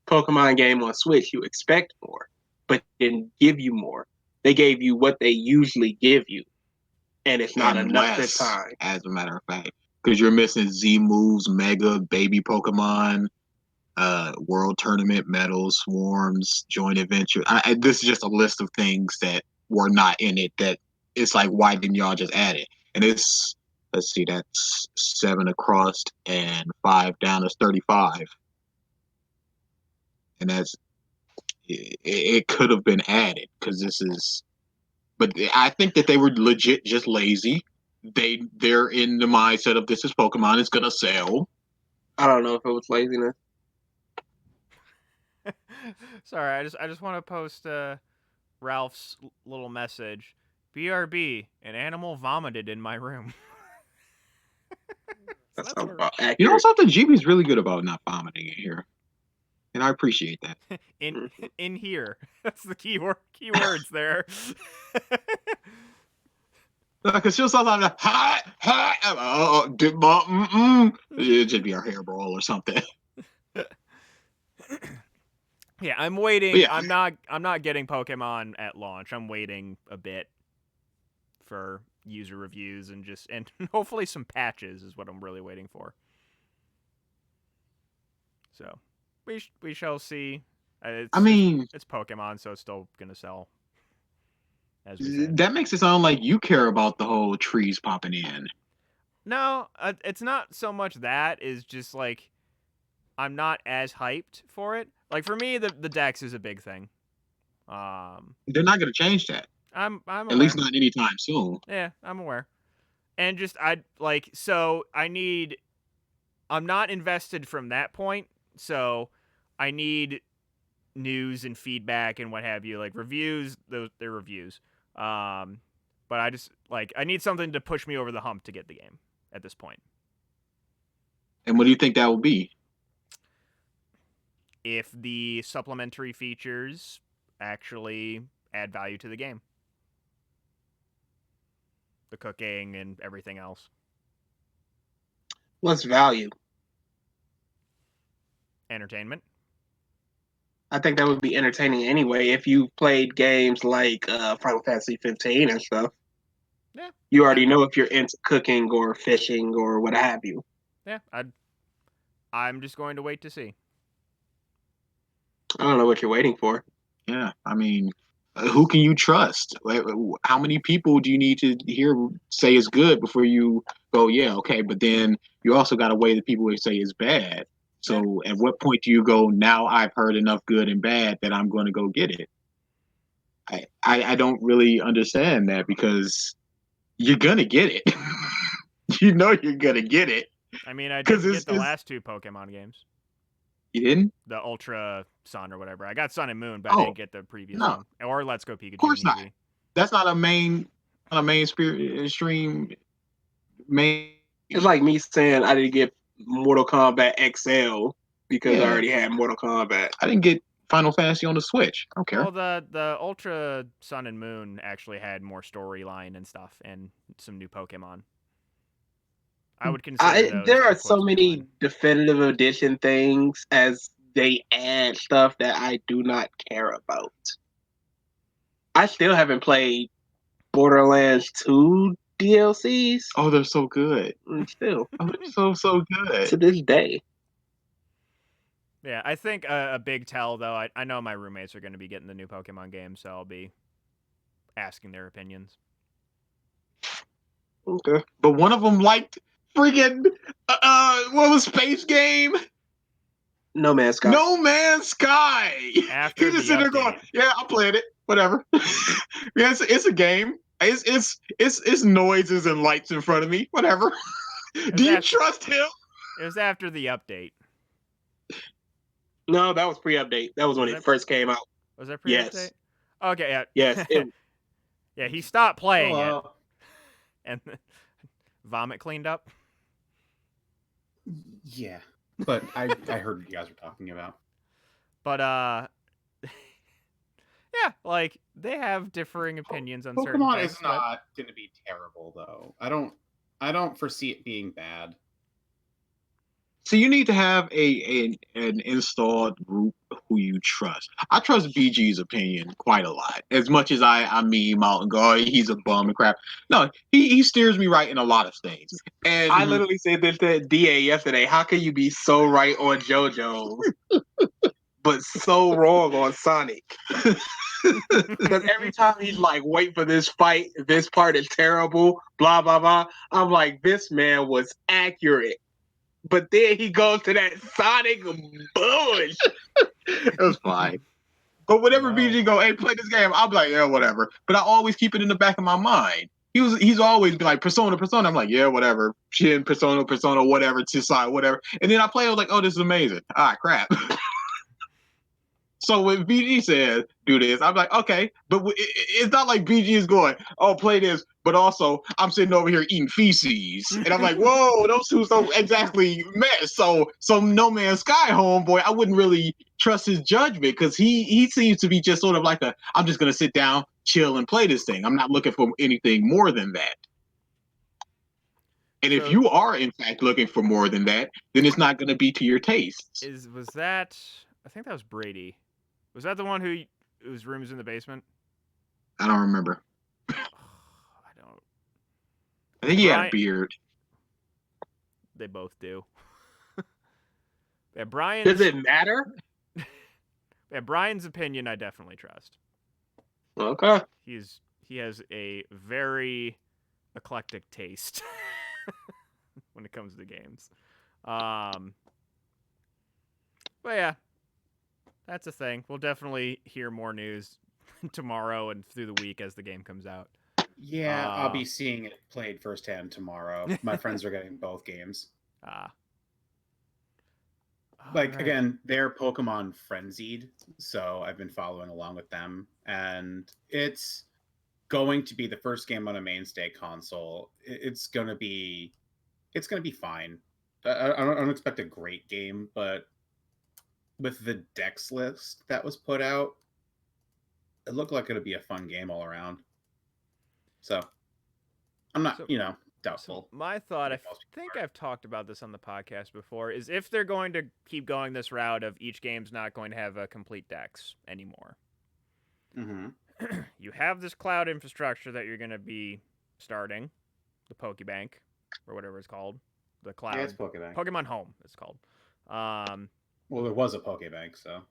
Pokemon game on Switch, you expect more, but didn't give you more. They gave you what they usually give you, and it's not And enough this less, time. as a matter of fact, because you're missing Z moves, Mega, Baby Pokemon, World Tournament medals, swarms, joint adventure. This is just a list of things that were not in it. That it's like, why didn't y'all just add it? And it's, let's see, that's 7 across and 5 down is 35, and it could have been added because this is. But I think that they were legit just lazy. They're in the mindset of this is Pokemon, it's gonna sell. I don't know if it was laziness. Sorry, I just want to post Ralph's little message. BRB, an animal vomited in my room. So That's that's about accurate. You know something? GB's really good about not vomiting in here, and I appreciate that. in here. That's the keywords there. Because she'll sometimes like, it'd just be our hairball or something. Yeah, I'm waiting. Yeah. I'm not getting Pokemon at launch. I'm waiting a bit for user reviews and hopefully some patches is what I'm really waiting for. So, we shall see. It's Pokemon, so it's still gonna sell. As we said. That makes it sound like you care about the whole trees popping in. No, it's not so much that. Is just like I'm not as hyped for it. Like for me, the Dex is a big thing. They're not going to change that. I'm aware. At least not anytime soon. Yeah, I'm aware. And just I'm not invested from that point, so I need news and feedback and what have you, like reviews. They're reviews. But I just I need something to push me over the hump to get the game at this point. And what do you think that will be? If the supplementary features actually add value to the game, the cooking and everything else. What's value? Entertainment. I think that would be entertaining anyway if you played games like Final Fantasy 15 and stuff. Yeah. You already know if you're into cooking or fishing or what have you. Yeah, I'm just going to wait to see. I don't know what you're waiting for. Yeah, I mean, who can you trust? How many people do you need to hear say is good before you go, yeah, okay? But then you also got to weigh the people who say is bad. So at what point do you go, now I've heard enough good and bad that I'm going to go get it? I don't really understand that because you're going to get it. You know you're going to get it. I mean, I didn't get the last two Pokemon games. You didn't? The Ultra Sun or whatever. I got Sun and Moon, but I didn't get the previous one. Or Let's Go Pikachu. Of course not. That's not a main stream. It's like me saying I didn't get Mortal Kombat XL because I already had Mortal Kombat. I didn't get Final Fantasy on the Switch. I don't care. Well, the Ultra Sun and Moon actually had more storyline and stuff and some new Pokemon. I would consider those there are so many definitive edition things as they add stuff that I do not care about. I still haven't played Borderlands 2 DLCs. Oh, they're so good. Still. Oh, they're so good. To this day. Yeah, I think a big tell, though, I know my roommates are going to be getting the new Pokemon game, so I'll be asking their opinions. Okay. But one of them liked friggin' what was Space Game? No Man's Sky. No Man's Sky. After he just sitting there going, yeah, I played it. Whatever. Yeah, it's a game. It's noises and lights in front of me. Whatever. Do you trust him? It was after the update. No, that was pre-update. That was when it first came out. Was that pre-update? Yes. Okay, yeah. Yes. Yeah, he stopped playing it. and vomit cleaned up. Yeah, but I heard what you guys were talking about. But yeah, like they have differing opinions on certain Pokemon things. is not going to be terrible, though. I don't foresee it being bad. So you need to have an installed group who you trust. I trust BG's opinion quite a lot. As much as I meme him out and go, oh, he's a bum and crap. No, he steers me right in a lot of things. And I literally said this to DA yesterday. How can you be so right on JoJo, but so wrong on Sonic? Because every time he's like, wait for this fight, this part is terrible, blah, blah, blah. I'm like, this man was accurate. But then he goes to that Sonic bush. it was fine. But whenever No. BG go, hey, play this game, I'll be like, yeah, whatever. But I always keep it in the back of my mind. He's always been like Persona. I'm like, yeah, whatever. Shin, Persona, whatever, Tisai, whatever. And then I play, I was like, oh, this is amazing. Ah, crap. So when BG says do this, I'm like, okay, but it's not like BG is going, oh, play this, but also I'm sitting over here eating feces, and I'm like, whoa, those two don't exactly match. So No Man's Sky homeboy, I wouldn't really trust his judgment because he seems to be just sort of like I'm just gonna sit down, chill, and play this thing. I'm not looking for anything more than that. And if you are in fact looking for more than that, then it's not going to be to your tastes. Was that? I think that was Brady. Was that the one whose room is in the basement? I don't remember. I don't. I think he had a beard. They both do. Yeah, Brian. Does it matter? Yeah, Brian's opinion I definitely trust. Okay. He has a very eclectic taste when it comes to games. But yeah, that's a thing. We'll definitely hear more news tomorrow and through the week as the game comes out. Yeah, I'll be seeing it played firsthand tomorrow. My friends are getting both games. Again, they're Pokemon frenzied, so I've been following along with them, and it's going to be the first game on a mainstay console. It's gonna be fine. I don't expect a great game, but with the Dex list that was put out, it looked like it'd be a fun game all around. So I'm not, doubtful. So my thought, I think I've talked about this on the podcast before, is if they're going to keep going this route of each game's not going to have a complete Dex anymore. Mm-hmm. You have this cloud infrastructure that you're going to be starting, the Pokebank, or whatever it's called. The cloud. Yeah, it's Pokebank. Pokemon Home, it's called. Well, there was a Pokebank, so.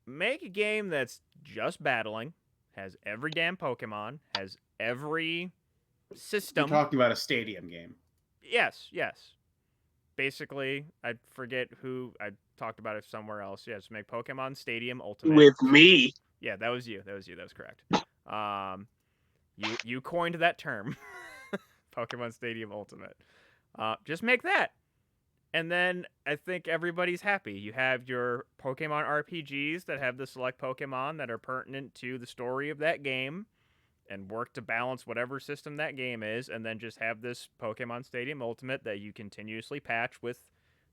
Make a game that's just battling, has every damn Pokemon, has every system. You're talking about a stadium game. Yes. Basically, I forget who I talked about it somewhere else. Yes, make Pokemon Stadium Ultimate. With me. Yeah, that was you. That was correct. You coined that term. Pokemon Stadium Ultimate. Just make that. And then I think everybody's happy. You have your Pokemon RPGs that have the select Pokemon that are pertinent to the story of that game and work to balance whatever system that game is, and then just have this Pokemon Stadium Ultimate that you continuously patch with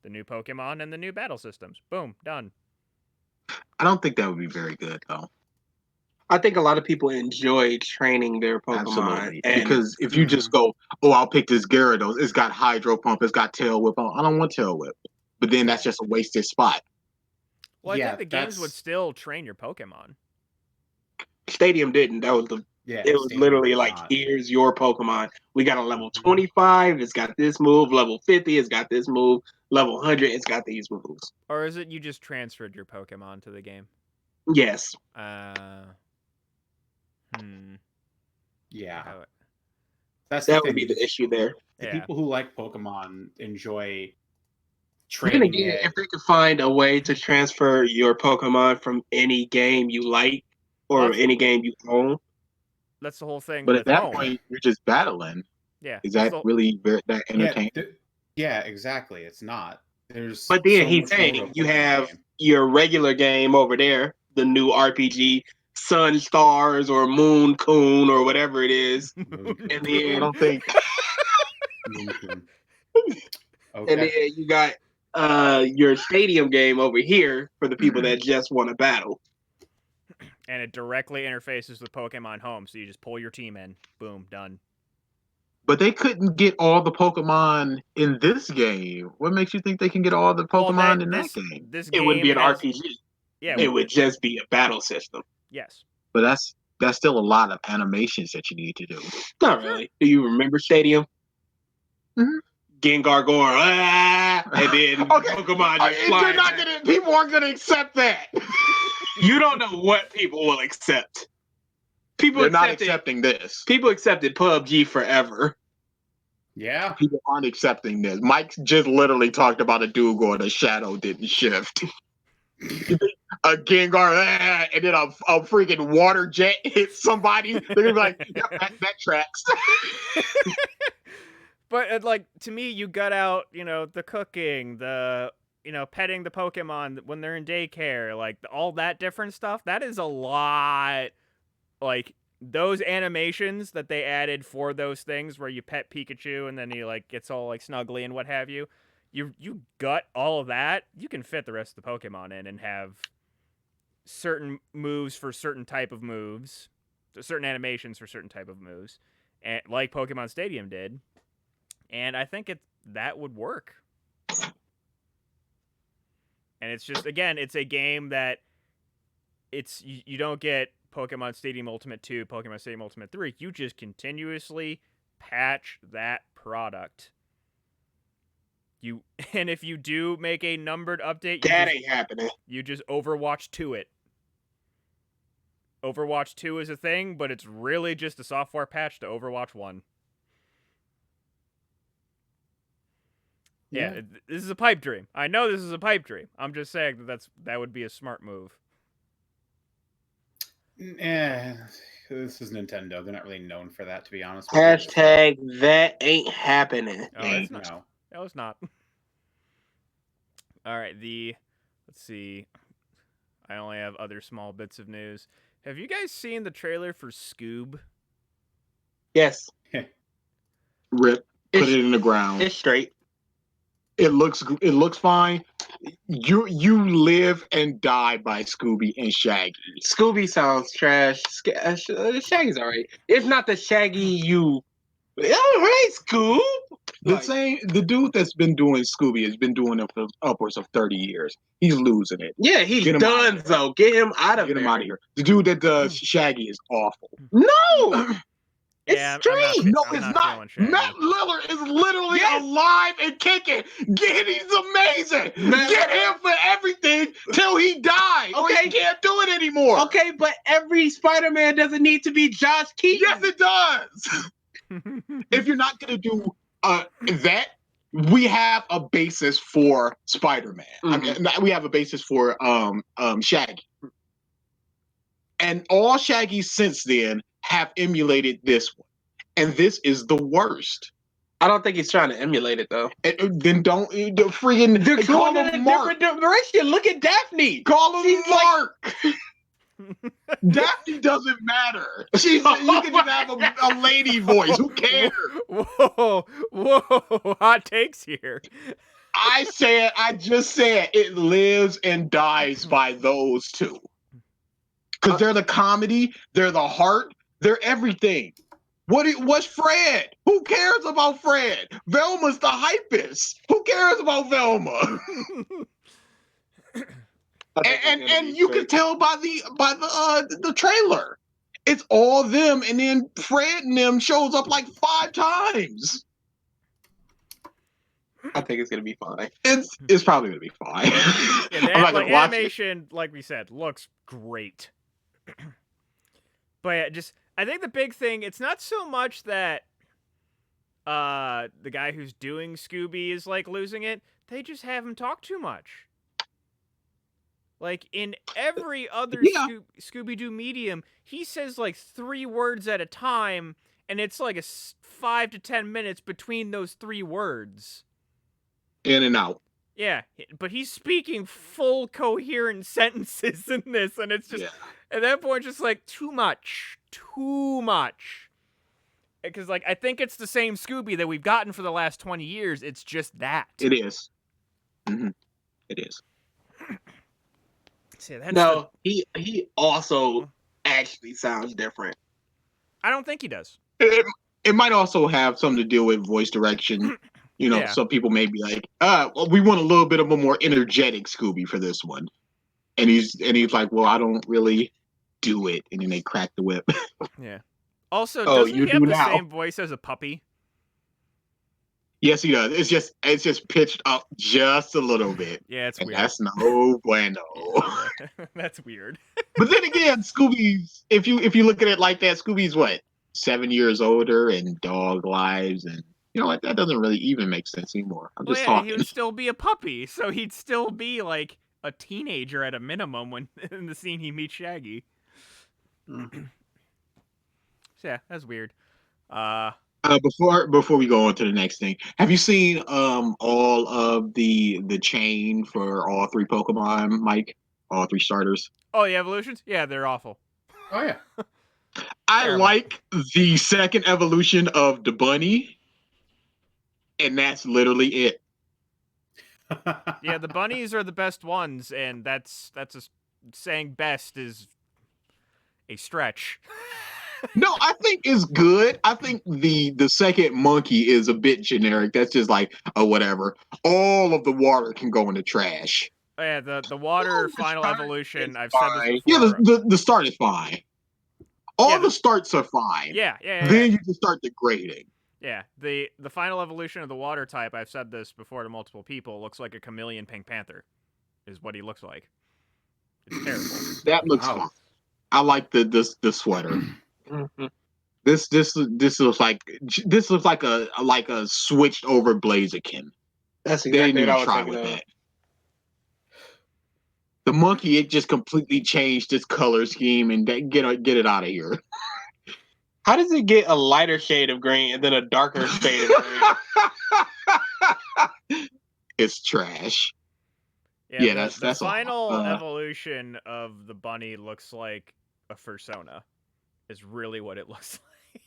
the new Pokemon and the new battle systems. Boom, done. I don't think that would be very good, though. I think a lot of people enjoy training their Pokemon. Absolutely. Because if you just go, I'll pick this Gyarados. It's got Hydro Pump. It's got Tail Whip. I don't want Tail Whip. But then that's just a wasted spot. Well, I think the games would still train your Pokemon. Stadium didn't. That was it was literally like, here's your Pokemon. We got a level 25. It's got this move. Level 50. It's got this move. Level 100. It's got these moves. Or is it you just transferred your Pokemon to the game? Yes. Yeah. That would be the issue there. The people who like Pokemon enjoy training. Then again, if they could find a way to transfer your Pokemon from any game you like or any game you own. That's the whole thing. But at that point, you're just battling. Yeah. Is that really that entertaining? Yeah, exactly. It's not. There's. But then he's saying you have your regular game over there, the new RPG sun stars or moon coon or whatever it is. And I then don't think. and then Okay. you got your stadium game over here for the people that just want to battle. And it directly interfaces with Pokemon Home, so you just pull your team in. Boom, done. But they couldn't get all the Pokemon in this game. What makes you think they can get all the Well, Pokemon in that game? This It wouldn't game be an has, RPG. yeah, It would just be a battle system. yes. But that's still a lot of animations that you need to do. Not really. Do you remember Stadium? Mhm. Gengar going, and then Okay. Pokemon just They're flying not back. gonna. People aren't gonna accept that. You don't know what people will accept. People They're not accepted, accepting this. People accepted PUBG forever. Yeah. People aren't accepting this. Mike just literally talked about a dude going, a shadow didn't shift. A Gengar, and then a freaking water jet hits somebody. They're gonna be like, yep, that tracks. But like to me, you gut out, the cooking, the petting the Pokemon when they're in daycare, like all that different stuff. That is a lot. Like those animations that they added for those things where you pet Pikachu and then he like gets all like snuggly and what have you. You gut all of that. You can fit the rest of the Pokemon in and have certain moves for certain type of moves, certain animations for certain type of moves, and like Pokemon Stadium did. And I think that would work. And it's just, again, it's a game that you don't get Pokemon Stadium Ultimate 2, Pokemon Stadium Ultimate 3. You just continuously patch that product. And if you do make a numbered update, Ain't happening. You just Overwatch 2 it. Overwatch 2 is a thing, but it's really just a software patch to Overwatch 1. Yeah, this is a pipe dream. I know this is a pipe dream. I'm just saying that would be a smart move. This is Nintendo. They're not really known for that, to be honest. Hashtag that ain't happening. Oh, it's not. No. No, it's not. All right, let's see. I only have other small bits of news. Have you guys seen the trailer for Scoob? Yes. Rip. Put it in the ground. It's straight. It looks fine. You live and die by Scooby and Shaggy. Scooby sounds trash. Shaggy's alright. It's not the Shaggy you. Alright, Scoob. The dude that's been doing Scooby has been doing it for upwards of 30 years. He's losing it. Yeah, he's done though. Get him out of Get there. him out of here. The dude that does Shaggy is awful. No! Yeah, It's strange. No, I'm it's not not. feeling Shaggy. Matt Lillard is literally alive and kicking. He's amazing. Get him for everything till he dies. Or he can't do it anymore. Okay, but every Spider-Man doesn't need to be Josh Keaton. Yes, it does. If you're not going to do that, we have a basis for Spider-Man. I mean, we have a basis for Shaggy. And all Shaggies since then have emulated this one. And this is the worst. I don't think he's trying to emulate it though. Then don't freaking They're call going in him a Mark. different direction. Look at Daphne. Call him She's Mark. Daphne doesn't matter. You can just have a lady voice. Who cares? Whoa, hot takes here. I just said it lives and dies by those two. Because they're the comedy, they're the heart, they're everything. What's Fred? Who cares about Fred? Velma's the hypest. Who cares about Velma? and you can tell by the trailer. It's all them, and then Fred and them shows up like 5 times. I think it's gonna be fine. It's probably gonna be fine. Yeah, I'm not gonna watch it. animation, like we said, looks great. But yeah, I think the big thing, it's not so much that the guy who's doing Scooby is like losing it. They just have him talk too much. Like in every other Scooby-Doo medium, he says like 3 words at a time, and it's like 5 to 10 minutes between those 3 words. In and out. Yeah, but he's speaking full coherent sentences in this, and it's just at that point just like too much. Because like I think it's the same Scooby that we've gotten for the last 20 years. It's just that. It is. Mm-hmm. It is. See, that's No, he also actually sounds different. I don't think he does. It might also have something to do with voice direction. You know, Yeah. some people may be like, well, we want a little bit of a more energetic Scooby for this one. And he's like, well, I don't really do it. And then they crack the whip. Yeah. Also, Oh, doesn't you he have do the now. same voice as a puppy? Yes, he does. It's just pitched up just a little bit. Yeah, it's And weird. that's no bueno. Yeah. That's weird. But then again, Scooby's, if you look at it like that, Scooby's what, 7 years older and dog lives, and you know what, that doesn't really even make sense anymore. I'm just talking. He would still be a puppy, so he'd still be like a teenager at a minimum when in the scene he meets Shaggy. So yeah, that's weird. Before we go on to the next thing, have you seen all of the chain for all 3 Pokemon, Mike? All 3 starters? Oh, the evolutions? Yeah, they're awful. Oh yeah. I Terrible. like the second evolution of the bunny, and that's literally it. Yeah, the bunnies are the best ones, and that's saying best is a stretch. No, I think it's good. I think the second monkey is a bit generic. That's just like, oh, whatever. All of the water can go in the trash. Oh, yeah, the water the final start evolution. is I've said this fine. before. Yeah, the start is fine. All Yeah, the starts are fine. Yeah. Then you can start degrading. Yeah, the final evolution of the water type, I've said this before to multiple people, looks like a chameleon Pink Panther, is what he looks like. It's terrible. That looks Wow. fine. I like the sweater. Mhm. This looks like a switched over Blaziken. That's They exactly didn't what I even was try thinking with of. that. The monkey, it just completely changed its color scheme and get it out of here. How does it get a lighter shade of green and then a darker shade of green? It's trash. Yeah, the that's final evolution of the bunny looks like a fursona. Is really what it looks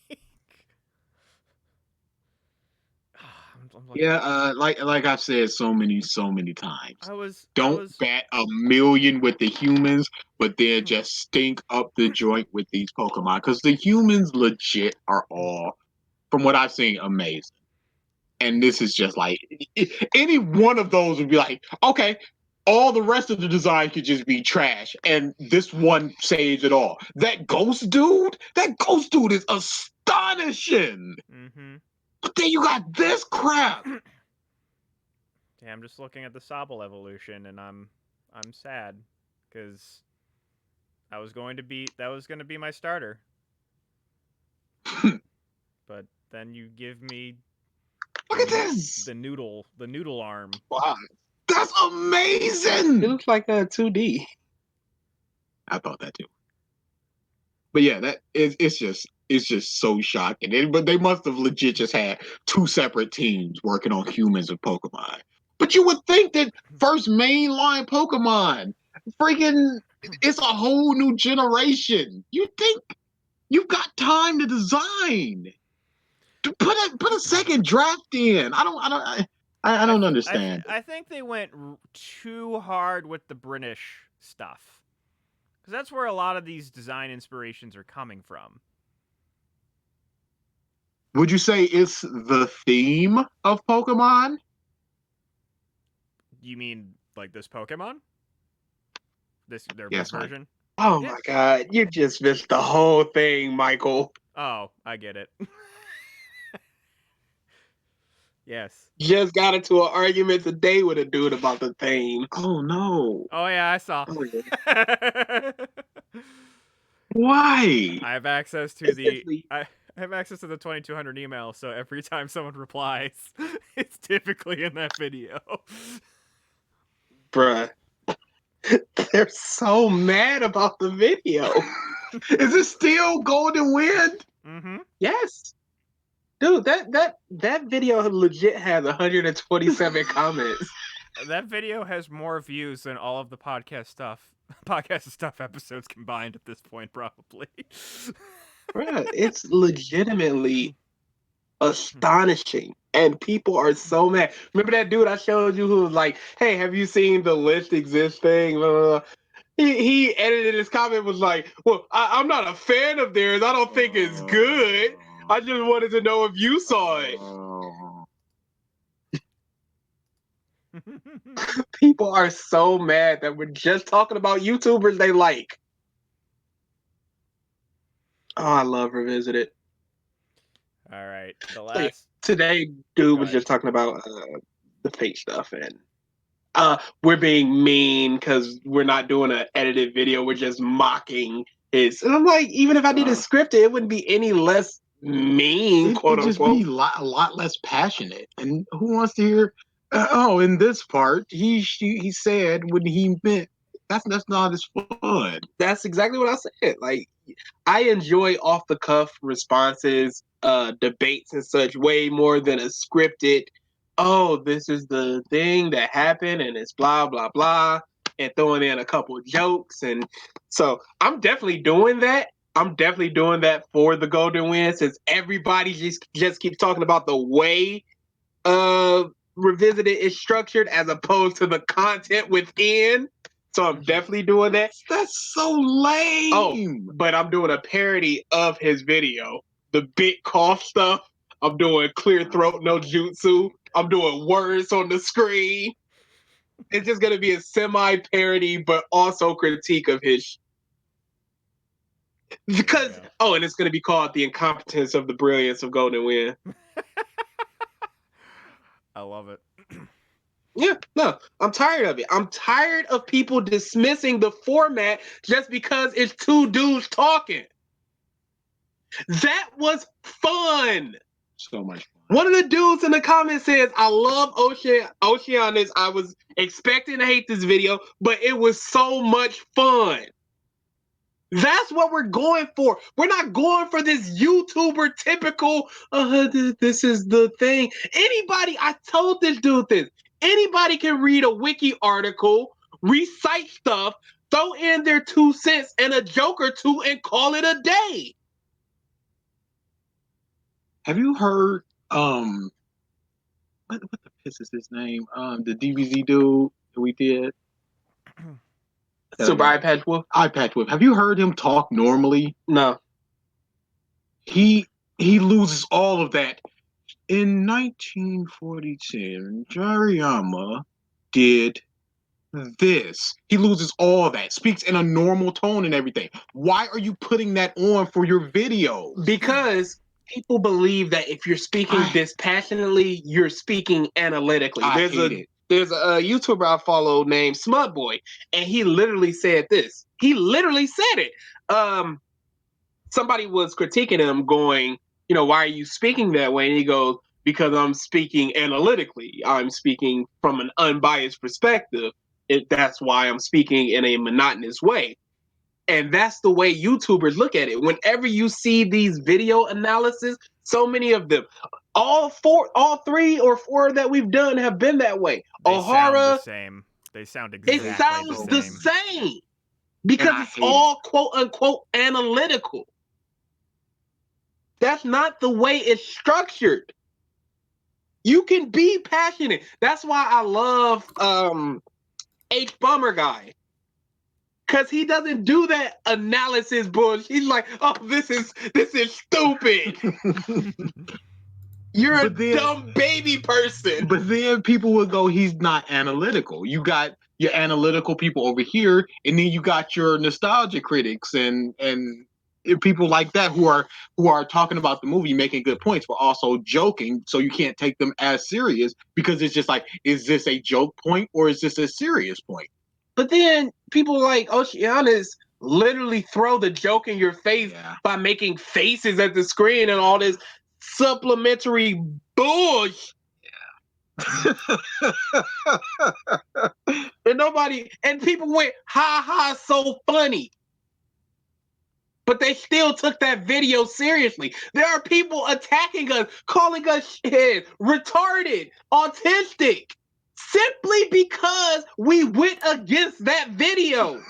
like. Like I've said so many times. I was bat 1,000,000 with the humans, but then just stink up the joint with these Pokemon. Because the humans legit are all, from what I've seen, amazing. And this is just like, any one of those would be like, okay, all the rest of the design could just be trash, and this one saves it all. That ghost dude is astonishing. Mm-hmm. But then you got this crap. Yeah, I'm just looking at the Sobble evolution, and I'm sad because that was going to be my starter. But then you give me Look at this. the noodle arm. Wow, that's amazing. It looks like a 2D. I thought that too. But yeah, it's just so shocking. But they must have legit just had 2 separate teams working on humans and Pokemon. But you would think that first mainline Pokemon, freaking, it's a whole new generation. You think you've got time to design. To put a second draft in. I don't understand. I think they went too hard with the British stuff. Because that's where a lot of these design inspirations are coming from. Would you say it's the theme of Pokemon? You mean like this Pokemon? Their Yes, version? Oh my god, you just missed the whole thing, Michael. Oh, I get it. Yes. Just got into an argument today with a dude about the theme. Oh no. Oh yeah, I saw. Oh, yeah. Why? I have access to I have access to the 2200 email, so every time someone replies, it's typically in that video. Bruh. They're so mad about the video. Is it still Golden Wind? Mm-hmm. Yes. Dude, that video legit has 127 comments. That video has more views than all of the podcast stuff episodes combined at this point, probably. Bruh, it's legitimately astonishing. And people are so mad. Remember that dude I showed you who was like, hey, have you seen the list exist thing? Blah, blah, blah. He edited his comment, was like, well, I'm not a fan of theirs. I don't think it's good. I just wanted to know if you saw it. People are so mad that we're just talking about YouTubers they like. Oh, I love Revisited. All right, the last. Today, dude was ahead. just talking about the fake stuff, and we're being mean because we're not doing an edited video. We're just mocking his. And I'm like, even if I did it scripted, it wouldn't be any less mean, quote It'd just unquote. be a lot less passionate. And who wants to hear? In this part, he said when he meant that's not as fun. That's exactly what I said. Like, I enjoy off the cuff responses, debates and such way more than a scripted. Oh, this is the thing that happened, and it's blah blah blah, and throwing in a couple of jokes, and so I'm definitely doing that. I'm definitely doing that for the Golden Win, since everybody just keeps talking about the way Revisited is structured as opposed to the content within. So I'm definitely doing that. That's so lame. Oh, but I'm doing a parody of his video. The big cough stuff. I'm doing clear throat no jutsu. I'm doing words on the screen. It's just gonna be a semi-parody, but also critique of his. Because and it's gonna be called "The Incompetence of the Brilliance of Golden Win." I love it. Yeah, no, I'm tired of it. I'm tired of people dismissing the format just because it's two dudes talking. That was fun. So much fun. One of the dudes in the comments says, I love Oceanus. I was expecting to hate this video, but it was so much fun. That's what we're going for. We're not going for this YouTuber typical, this is the thing. I told this dude this. Anybody can read a wiki article, recite stuff, throw in their 2 cents and a joke or two and call it a day. Have you heard what the piss is his name? The DBZ dude that we did. Super Eye Patch Wolf? Eye Patch Wolf. Have you heard him talk normally? No. He loses all of that. In 1942, Jariyama did this. He loses all that. Speaks in a normal tone and everything. Why are you putting that on for your video? Because people believe that if you're speaking this passionately, you're speaking analytically. There's a YouTuber I follow named Smutboy, and he literally said this. He literally said it. Somebody was critiquing him, going, why are you speaking that way? And he goes, because I'm speaking analytically. I'm speaking from an unbiased perspective. That's why I'm speaking in a monotonous way. And that's the way YouTubers look at it. Whenever you see these video analysis, so many of them, all 3 or 4 that we've done have been that way. They sound the same. They sound exactly the same. It sounds the same. Because it's all quote unquote analytical. That's not the way it's structured. You can be passionate. That's why I love H Bummer Guy. Because he doesn't do that analysis bullshit. He's like, oh, this is stupid. You're a dumb baby person. But then people will go, he's not analytical. You got your analytical people over here, and then you got your nostalgia critics and people like that who are talking about the movie, making good points, but also joking. So you can't take them as serious because it's just like, is this a joke point or is this a serious point? But then people like Oceanus literally throw the joke in your face by making faces at the screen and all this supplementary bullshit. And people went, ha ha, so funny. But they still took that video seriously. There are people attacking us, calling us shit, retarded, autistic, simply because we went against that video.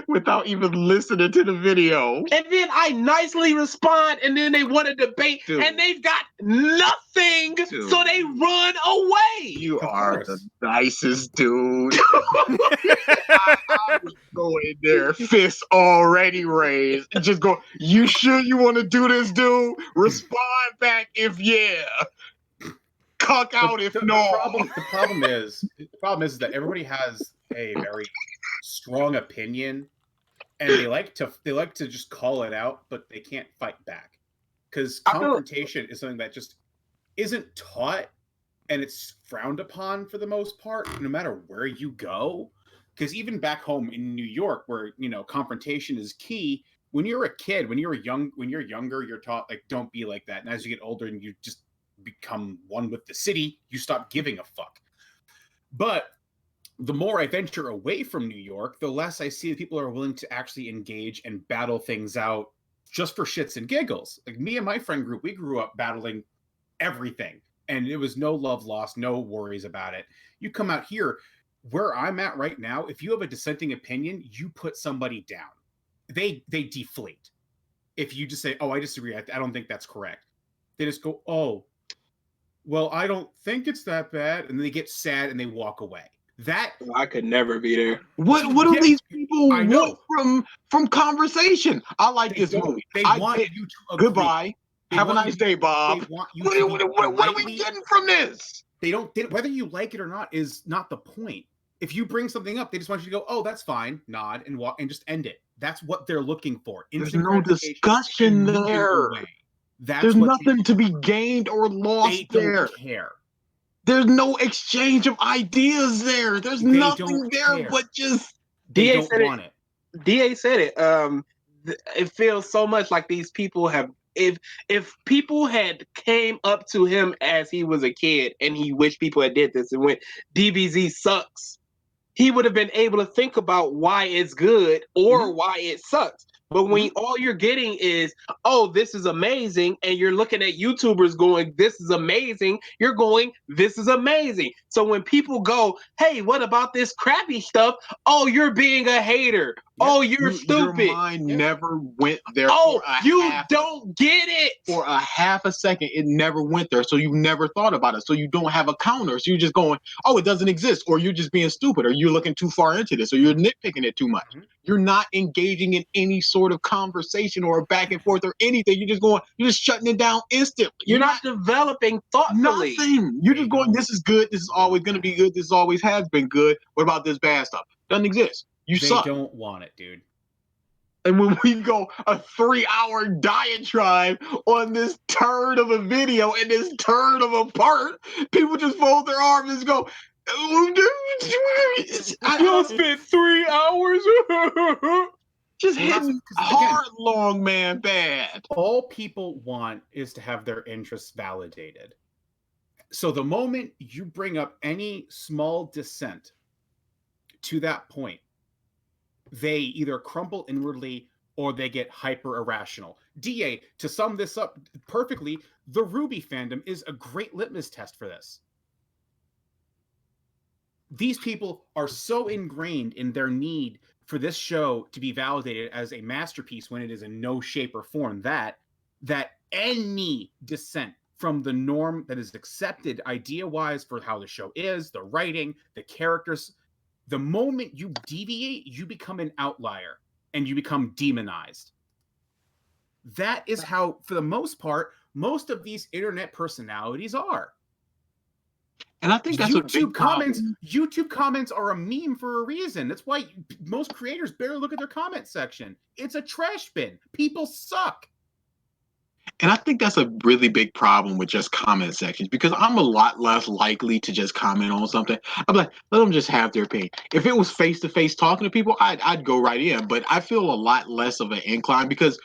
Without even listening to the video. And then I nicely respond, and then they want to debate, Dude. and they've got nothing, Dude. so they run away. You Of are course. the nicest dude. I would go in there, fists already raised, and just go, you sure you want to do this, dude? Respond back if yeah. Cuck out if no. The problem is that everybody has a very strong opinion, and they like to just call it out, but they can't fight back because confrontation is something that just isn't taught, and it's frowned upon for the most part, no matter where you go. Because even back home in New York, where confrontation is key, when you're a kid, when you're younger, you're taught like don't be like that, and as you get older and you just become one with the city, you stop giving a fuck. But the more I venture away from New York, the less I see that people are willing to actually engage and battle things out just for shits and giggles. Like me and my friend group, we grew up battling everything, and it was no love lost, no worries about it. You come out here, where I'm at right now, if you have a dissenting opinion, you put somebody down. They deflate. If you just say, oh, I disagree, I don't think that's correct. They just go, oh, well, I don't think it's that bad, and they get sad and they walk away. That I could never be there. What do these people I know. want from conversation? I like this movie. They I want get- you to agree. Goodbye. They Have a want nice you- day, Bob. They want you What to are we politely- getting from this? They don't, whether you like it or not is not the point. If you bring something up, they just want you to go, oh, that's fine, nod, and walk, and just end it. That's what they're looking for. There's Instant no gratification discussion and moving there. away. That's There's what nothing to be gained or they lost don't there. care. There's no exchange of ideas there. There's They nothing don't there care. but just They DA don't said it. want it. DA said it. It feels so much like these people have. If people had came up to him as he was a kid and he wished people had did this and went, DBZ sucks, he would have been able to think about why it's good or why it sucks. But when all you're getting is, oh, this is amazing, and you're looking at YouTubers going, this is amazing, you're going, this is amazing. So when people go, hey, what about this crappy stuff? Oh, you're being a hater. Oh, you're stupid. Your mind never went there. Oh, for a you half, don't get it. for a half a second. It never went there, so you never thought about it. So you don't have a counter. So you're just going, oh, it doesn't exist, or you're just being stupid, or you're looking too far into this, or you're nitpicking it too much. You're not engaging in any sort of conversation or back and forth or anything. You're just shutting it down instantly. You're not developing thoughtfully. Nothing. You're just going, this is good. This is always going to be good. This always has been good. What about this bad stuff? Doesn't exist. You They suck. don't want it, dude. And when we go a 3-hour diatribe on this turd of a video and this turd of a part, people just fold their arms and go, I spent 3 hours. just Well, that's- hitting 'cause again- hard, long man, bad. All people want is to have their interests validated. So the moment you bring up any small dissent to that point, they either crumble inwardly or they get hyper irrational. DA, to sum this up perfectly, the Ruby fandom is a great litmus test for this. These people are so ingrained in their need for this show to be validated as a masterpiece when it is in no shape or form that any dissent from the norm that is accepted idea-wise for how the show is, the writing, the characters, the moment you deviate, you become an outlier and you become demonized. That is how, for the most part, most of these internet personalities are. And I think that's a YouTube big comments. problem. YouTube comments are a meme for a reason. That's why most creators barely look at their comment section. It's a trash bin. People suck. And I think that's a really big problem with just comment sections because I'm a lot less likely to just comment on something. I'm like, let them just have their opinion. If it was face to face talking to people, I'd go right in. But I feel a lot less of an incline because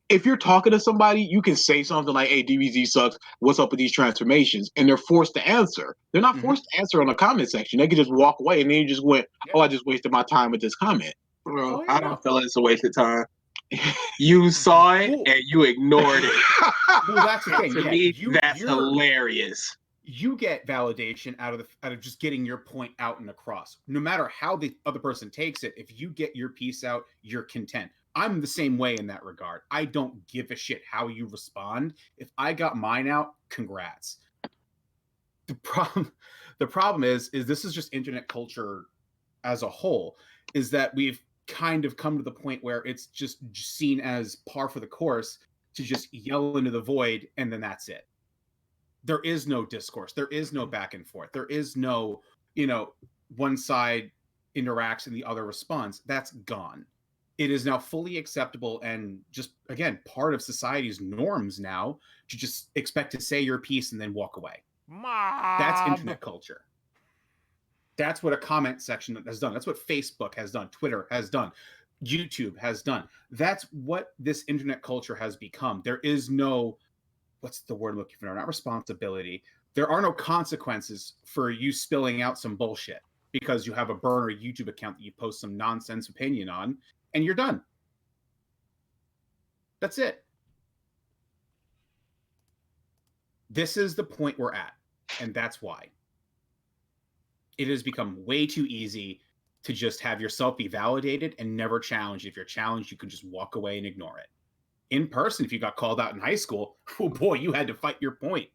if you're talking to somebody, you can say something like, hey, DBZ sucks. What's up with these transformations? And they're forced to answer. They're not forced to answer on the comment section. They can just walk away and then you just went, oh, I just wasted my time with this comment. Bro, Oh, yeah. I don't feel it's a waste of time. You saw it Cool. and you ignored it. Well, that's the thing. To Yeah, me, you- that's you're- hilarious. you get validation out of just getting your point out and across. No matter how the other person takes it, if you get your piece out, you're content. I'm the same way in that regard. I don't give a shit how you respond. If I got mine out, congrats. The problem is this is just internet culture as a whole, is that we've kind of come to the point where it's just seen as par for the course to just yell into the void, and then that's it. There is no discourse. There is no back and forth. There is no, one side interacts and the other responds. That's gone. It is now fully acceptable and just, again, part of society's norms now to just expect to say your piece and then walk away. Mob. That's internet culture. That's what a comment section has done. That's what Facebook has done. Twitter has done. YouTube has done. That's what this internet culture has become. There is no, what's the word I'm looking for? Not responsibility. There are no consequences for you spilling out some bullshit because you have a burner YouTube account that you post some nonsense opinion on, and you're done. That's it. This is the point we're at, and that's why. It has become way too easy to just have yourself be validated and never challenged. If you're challenged, you can just walk away and ignore it. In person, if you got called out in high school, oh boy, you had to fight your point.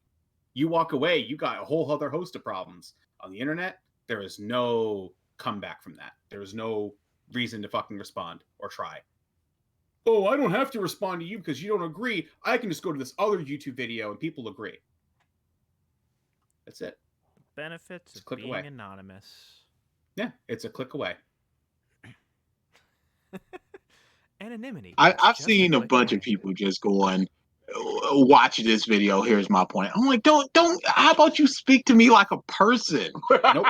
You walk away, you got a whole other host of problems. On the internet, there is no comeback from that. There is no reason to fucking respond or try. Oh, I don't have to respond to you because you don't agree. I can just go to this other YouTube video and people agree. That's it. Benefits Just of click being away. anonymous. Yeah, it's a click away. Anonymity. I've Just seen a click bunch away. of people just going, watch this video. Here's my point. I'm like, don't. How about you speak to me like a person? Nope.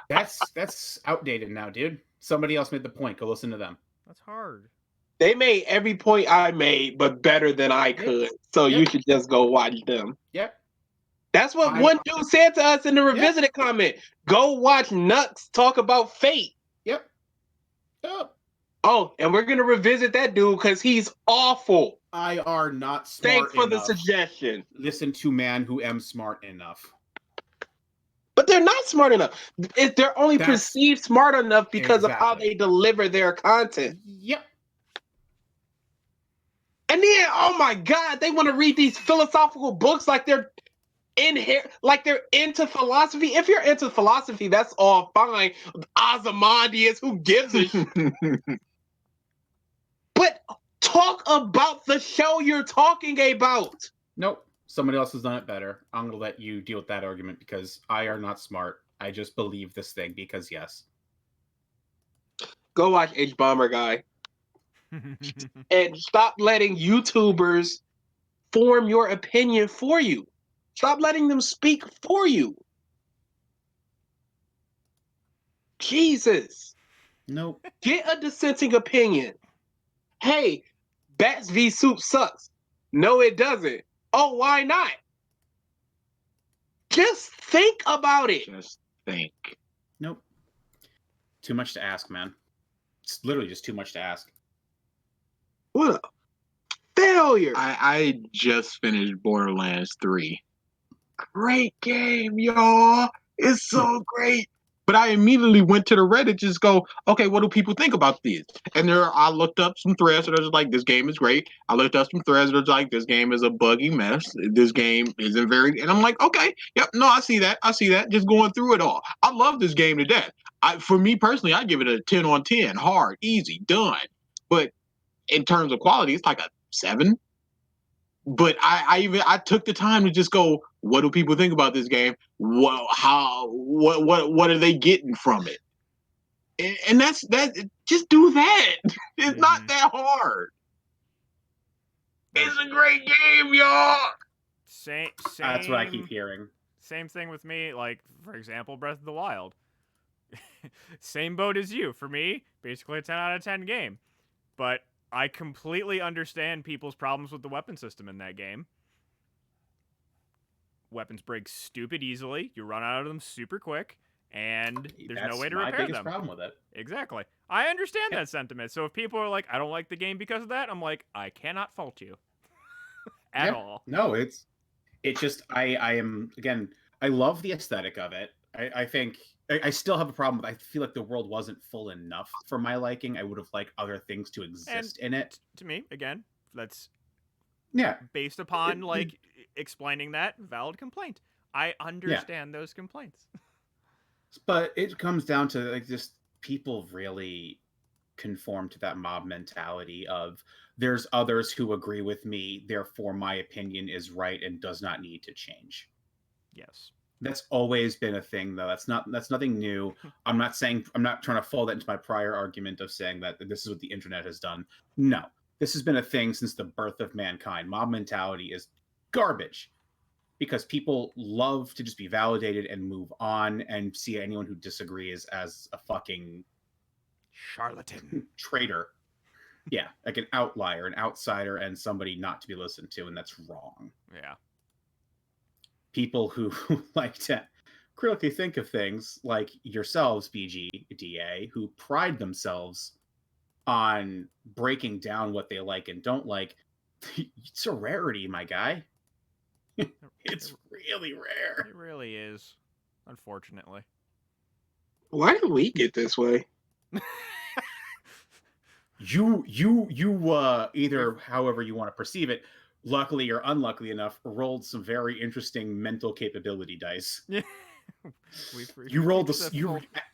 That's outdated now, dude. Somebody else made the point. Go listen to them. That's hard. They made every point I made, but better than I could. So you should just go watch them. Yep. That's what one dude said to us in the revisited comment. Go watch Nux talk about Fate. Yep. Yep. Oh, and we're gonna revisit that dude because he's awful. I are not smart Thanks for enough. the suggestion. Listen to man who am smart enough. But they're not smart enough. They're only perceived smart enough because of how they deliver their content. Yep. And then, oh my God, they want to read these philosophical books like they're in here, like they're into philosophy. If you're into philosophy, that's all fine. Ozymandias, who gives a shit? But talk about the show you're talking about. Nope. Somebody else has done it better. I'm going to let you deal with that argument because I are not smart. I just believe this thing because yes. Go watch H Bomber Guy. And stop letting YouTubers form your opinion for you. Stop letting them speak for you. Jesus. Nope. Get a dissenting opinion. Hey, Bats v Soup sucks. No, it doesn't. Oh, why not? Just think about it. Just think. Nope. Too much to ask, man. It's literally just too much to ask. What a failure. I just finished Borderlands 3. Great game, y'all. It's so great. But I immediately went to the Reddit, just go, okay, what do people think about this? And I looked up some threads that are like, this game is great. I looked up some threads that are like, this game is a buggy mess. This game isn't very, and I'm like, okay, yep, no, I see that. Just going through it all. I love this game to death. For me personally, I give it a 10 on 10, hard, easy, done. But in terms of quality, it's like a 7. But I took the time to just go, what do people think about this game? What are they getting from it? And that's just do that. It's not that hard. It's a great game, y'all. Same. That's what I keep hearing. Same thing with me. Like, for example, Breath of the Wild. Same boat as you. For me, basically a 10 out of 10 game. But I completely understand people's problems with the weapon system in that game. Weapons break stupid easily. You run out of them super quick, and there's no way to repair them. That's my biggest problem with it. Exactly. I understand that sentiment. So if people are like, I don't like the game because of that, I'm like, I cannot fault you at all. No, it's just I am, again, I love the aesthetic of it. I think I still have a problem with. I feel like the world wasn't full enough for my liking. I would have liked other things to exist in it. To me, again, that's Yeah, based upon like explaining that valid complaint. I understand those complaints. but it comes down to like just people really conform to that mob mentality of there's others who agree with me, therefore my opinion is right and does not need to change. Yes. That's always been a thing though. That's nothing new. I'm not trying to fall that into my prior argument of saying that this is what the internet has done. No. This has been a thing since the birth of mankind. Mob mentality is garbage because people love to just be validated and move on and see anyone who disagrees as a fucking charlatan, traitor. Yeah, like an outlier, an outsider, and somebody not to be listened to, and that's wrong. Yeah. People who like to critically think of things like yourselves, BGDA, who pride themselves on breaking down what they like and don't like, it's a rarity, my guy. It's really rare. It really is, unfortunately. Why did we get this way? You either however you want to perceive it, luckily or unluckily enough, rolled some very interesting mental capability dice. Yeah. You rolled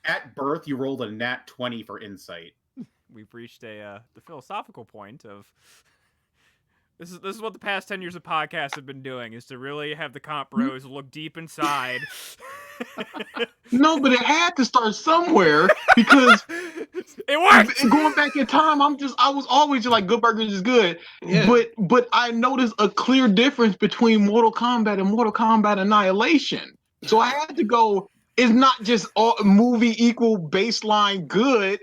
at birth you rolled a nat 20 for insight. We've reached the philosophical point of this is what the past 10 years of podcasts have been doing, is to really have the comp bros look deep inside. No, but it had to start somewhere because it worked. Going back in time, I was always just like Good Burgers is good. Yeah. But I noticed a clear difference between Mortal Kombat and Mortal Kombat Annihilation. So I had to go, it's not just all movie equal baseline good.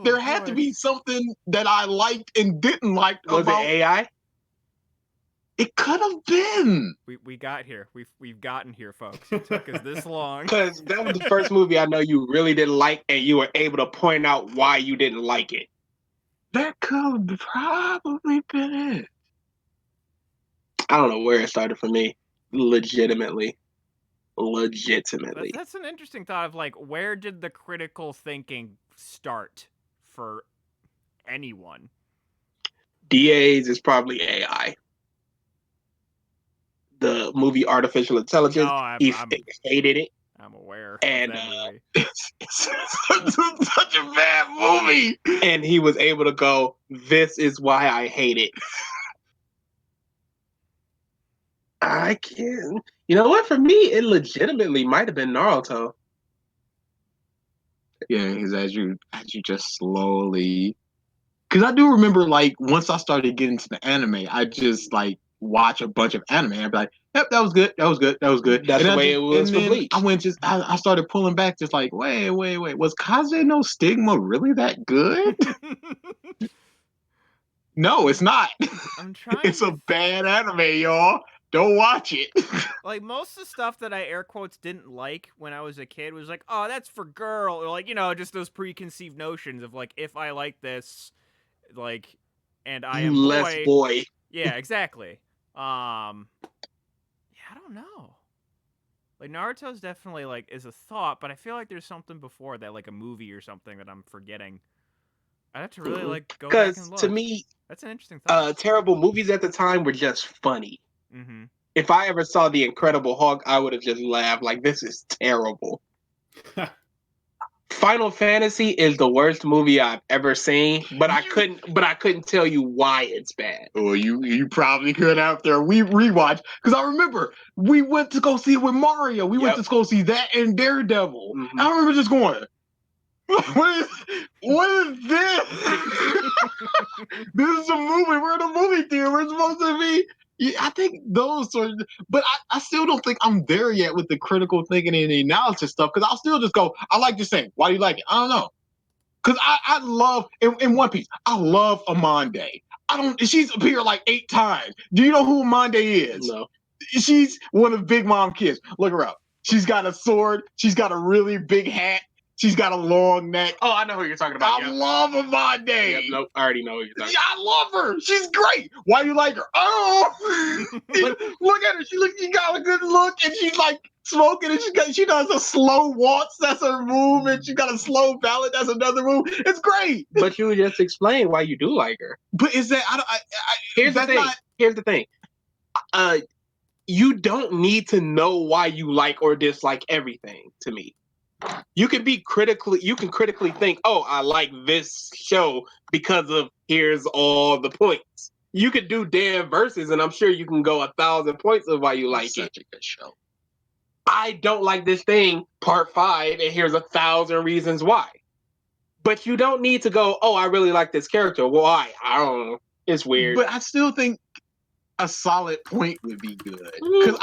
There had to be something that I liked and didn't like. Was it AI? It could have been. We got here. We've gotten here, folks. It took us this long. Because that was the first movie I know you really didn't like, and you were able to point out why you didn't like it. That could have probably been it. I don't know where it started for me. Legitimately. That's an interesting thought of like, where did the critical thinking start for anyone? DA's is probably AI. The movie Artificial Intelligence. No, he hated it. I'm aware. And of that movie. It's such a bad movie. And he was able to go, this is why I hate it. I can't. You know what? For me, it legitimately might have been Naruto. Yeah, because as you just slowly, because I do remember like once I started getting to the anime, I just like watch a bunch of anime and I'd be like, yep, that was good. That's and the way it was for Bleach. I started pulling back, just like, wait, was Kaze no Stigma really that good? No, it's not. I'm trying. It's a bad anime, y'all. Don't watch it. Like, most of the stuff that I air quotes didn't like when I was a kid was like, oh, that's for girl, or like, just those preconceived notions of like, if I like this, like, and I am less boy. Yeah, exactly. Yeah, I don't know. Like, Naruto's definitely like is a thought, but I feel like there's something before that, like a movie or something that I'm forgetting. I have to really like go back and look. Because to me, that's an interesting thought. Terrible movies at the time were just funny. Mm-hmm. If I ever saw The Incredible Hulk, I would have just laughed like, this is terrible. Final Fantasy is the worst movie I've ever seen, but I couldn't tell you why it's bad. Well, you probably could after we rewatch, because I remember we went to go see it with Mario. We went to go see that and Daredevil. Mm-hmm. I remember just going, what is this? This is a movie. We're in a movie theater. We're supposed to be. Yeah, I think those sort of, but I still don't think I'm there yet with the critical thinking and the analysis stuff, because I'll still just go, I like this thing. Why do you like it? I don't know. Because I love, in One Piece, I love Amande. She's appeared like 8 times. Do you know who Amande is? No. She's one of Big Mom kids. Look her up. She's got a sword. She's got a really big hat. She's got a long neck. Oh, I know who you're talking about. I love Amande. Yep, nope, I already know who you're talking Yeah, I love her. She's great. Why you like her? Oh, look at her. She got a good look, and she's like smoking, and she does a slow waltz. That's her move, and she got a slow ballad. That's another move. It's great. But you just explain why you do like her. But is that Here's the that's thing. not- Here's the thing. You don't need to know why you like or dislike everything. To me, you can critically think, oh, I like this show because of here's all the points. You could do damn verses, and I'm sure you can go 1,000 points of why you like it. Such a good show. I don't like this thing, part 5, and here's 1,000 reasons why. But you don't need to go, oh, I really like this character. Why? I don't know. It's weird. But I still think a solid point would be good. Because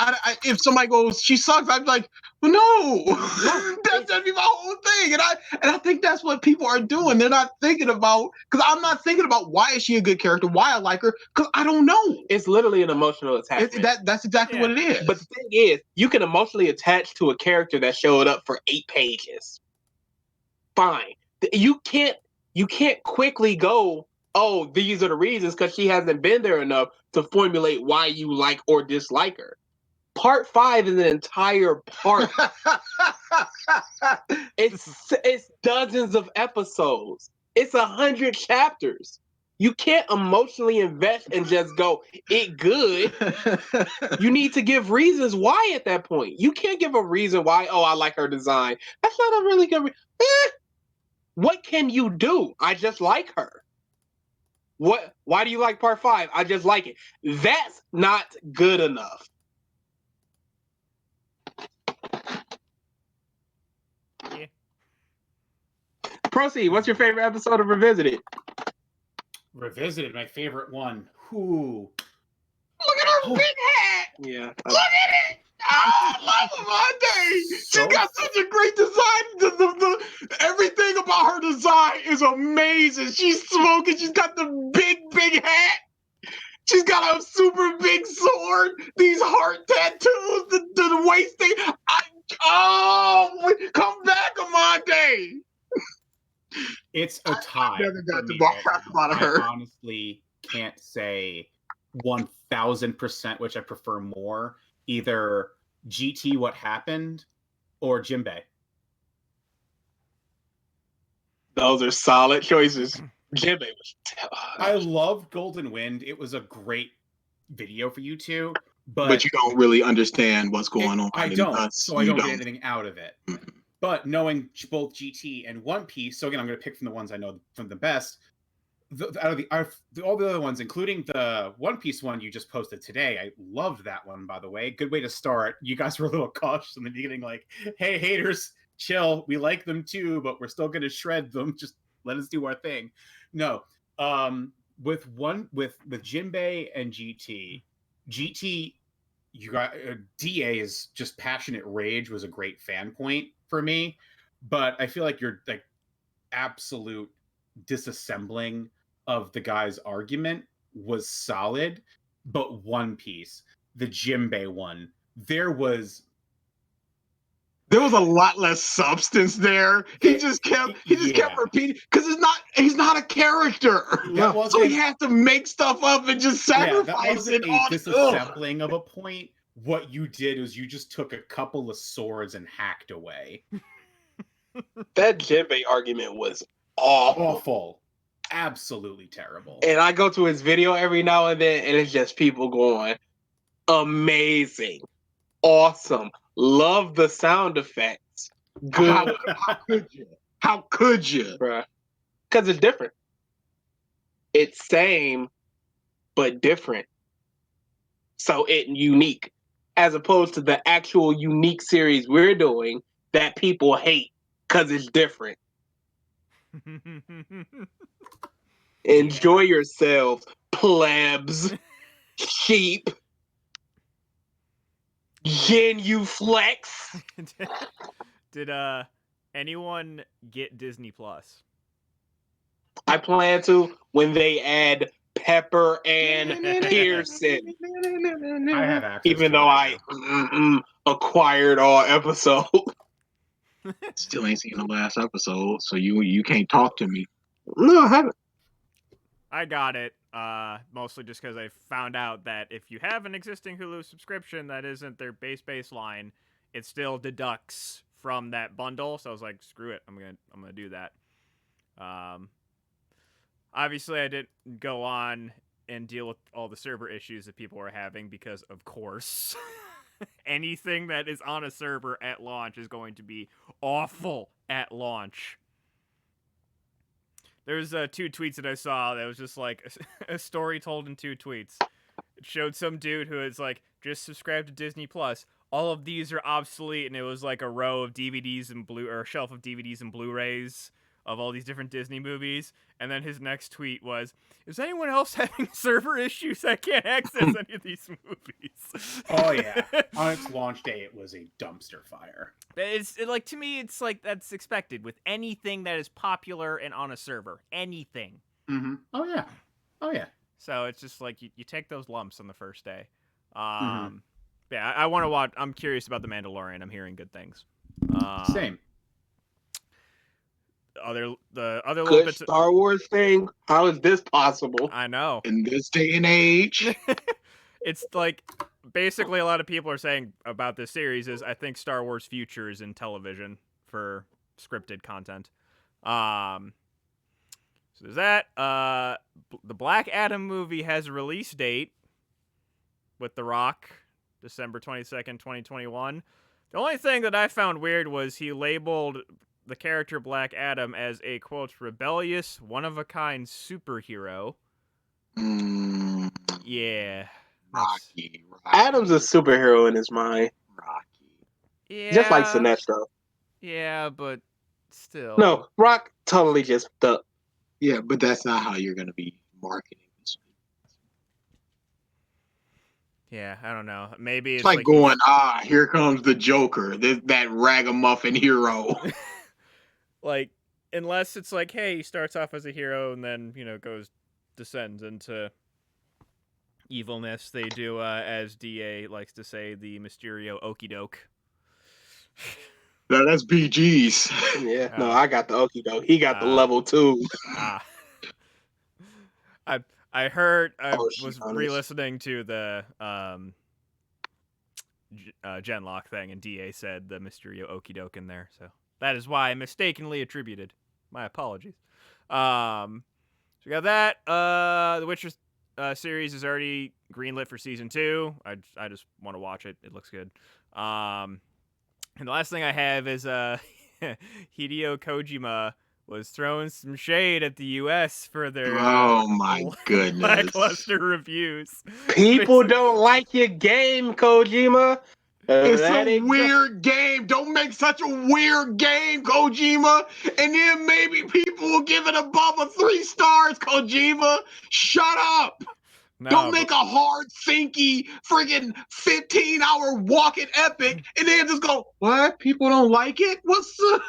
if somebody goes, she sucks, I'd be like, well, no, that'd be my whole thing. And I think that's what people are doing. They're not thinking about, because I'm not thinking about why is she a good character, why I like her, because I don't know. It's literally an emotional attachment. That's exactly what it is. But the thing is, you can emotionally attach to a character that showed up for 8 pages. Fine. You can't quickly go, oh, these are the reasons, because she hasn't been there enough to formulate why you like or dislike her. Part 5 is an entire part. It's dozens of episodes. It's 100 chapters. You can't emotionally invest and just go, it good. You need to give reasons why at that point. You can't give a reason why, oh, I like her design. That's not a really good reason. What can you do? I just like her. Why do you like part 5? I just like it. That's not good enough. Yeah. Proceed. What's your favorite episode of Revisited? Revisited, my favorite one. Ooh. Look at her big hat. Yeah. Look at it. I love Amande. So- She got such a great design. Everything about her design is amazing. She's smoking. She's got the big hat. She's got a super big sword. These heart tattoos. The waist thing. Come back, Amande. It's a tie. never got for to me bar right now. about her. I honestly can't say 1000% which I prefer more. Either GT What Happened or Jimbei. Those are solid choices. Jimbei was. I love Golden Wind. It was a great video for you two, But you don't really understand what's going on. I in don't, us. so I You don't get anything out of it. But knowing both GT and One Piece, so again, I'm going to pick from the ones I know from the best. Out of all the other ones, including the One Piece one you just posted today, I loved that one, by the way. Good way to start. You guys were a little cautious in the beginning, like, hey, haters, chill. We like them too, but we're still going to shred them. Just let us do our thing. No. With Jinbei and GT, you got DA's just passionate rage was a great fan point for me, but I feel like you're like absolute disassembling of the guy's argument was solid. But One Piece, the Jinbei one, there was a lot less substance there. He just kept repeating because he's not a character. So he has to make stuff up and just sacrifice that wasn't it a on disassembling of a point. What you did was you just took a couple of swords and hacked away. That Jinbei argument was awful. Absolutely terrible. And I go to his video every now and then, and it's just people going, amazing, awesome, love the sound effects, good. How could you? Bruh. Because it's different. It's same, but different. So it's unique. As opposed to the actual unique series we're doing that people hate because it's different. Enjoy yourselves, plebs, sheep, genuflex. Did anyone get Disney Plus? I plan to when they add Pepper and Pearson. I have access Even to though it I acquired all episodes. Still ain't seen the last episode, so you can't talk to me. No, I haven't. I got it, mostly just because I found out that if you have an existing Hulu subscription that isn't their baseline, it still deducts from that bundle. So I was like, screw it, I'm gonna do that. Obviously, I didn't go on and deal with all the server issues that people were having because, of course, anything that is on a server at launch is going to be awful at launch. There's 2 tweets that I saw that was just like a story told in 2 tweets. It showed some dude who is like, just subscribe to Disney Plus. All of these are obsolete, and it was like a row of DVDs and a shelf of DVDs and Blu-rays of all these different Disney movies. And then his next tweet was, is anyone else having server issues? I can't access any of these movies. Oh yeah, on its launch day, it was a dumpster fire. Like, to me, it's like that's expected with anything that is popular and on a server. Anything. Mm-hmm. Oh yeah. Oh yeah. So it's just like you take those lumps on the first day. Yeah, I want to watch. I'm curious about The Mandalorian. I'm hearing good things. Same. The other little Good bits. Star Wars thing. How is this possible? I know. In this day and age, It's like basically a lot of people are saying about this series is I think Star Wars future is in television for scripted content. So there's that. The Black Adam movie has a release date with The Rock, December 22nd, 2021. The only thing that I found weird was he labeled the character Black Adam as a, quote, rebellious, one-of-a-kind superhero. Yeah. Rocky. Adam's a superhero in his mind. Rocky. Yeah. Just like Sinestro. Yeah, but still. No, Rock totally just the. Yeah, but that's not how you're gonna be marketing this. Yeah, I don't know. Maybe It's like going, here comes the Joker, that ragamuffin hero. like, unless it's like, hey, he starts off as a hero and then, descends into evilness. They do, as DA likes to say, the Mysterio okie doke. No, that's BG's. Yeah, no, I got the okie doke. He got the level 2. I heard, I Oh, was honest. re-listening to the Genlock thing, and DA said the Mysterio okie doke in there, so that is why I mistakenly attributed. My apologies. So we got that. The Witcher series is already greenlit for season 2. I just want to watch it. It looks good. And the last thing I have is Hideo Kojima was throwing some shade at the U.S. for their Oh my goodness. lackluster reviews. People don't like your game, Kojima. It's That a ain't weird game. Don't make such a weird game, Kojima. And then maybe people will give it above a 3 stars, Kojima. Shut up. No, Don't make a hard, thinky, friggin' 15-hour walking epic and then just go, what? People don't like it? What's the...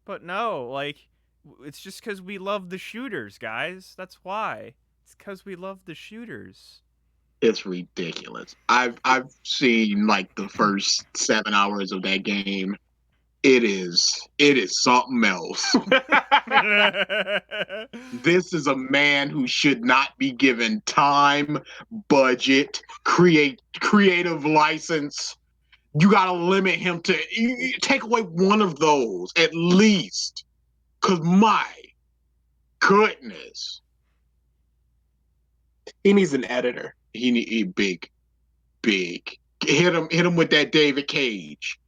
But no, like, it's just because we love the shooters, guys. That's why. It's because we love the shooters. It's ridiculous. I've seen like the first 7 hours of that game. It is something else. This is a man who should not be given time, budget, creative license. You gotta limit him to take away one of those at least. Cause my goodness. He needs an editor. He big. Hit him with that David Cage.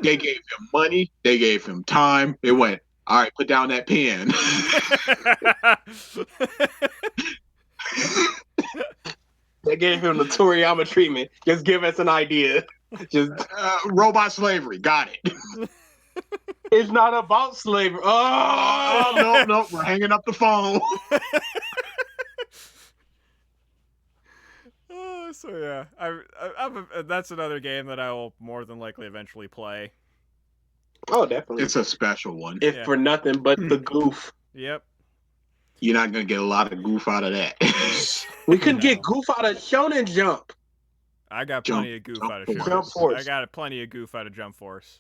They gave him money. They gave him time. They went, all right, put down that pen. They gave him the Toriyama treatment. Just give us an idea. Just robot slavery. Got it. it's not about slavery. Oh no, we're hanging up the phone. So yeah, that's another game that I will more than likely eventually play. Oh, definitely. It's a special one. If for nothing but the goof. Yep. You're not gonna get a lot of goof out of that. We couldn't get goof out of Shonen Jump. I got plenty of goof out of Jump Force. I got plenty of goof out of Jump Force.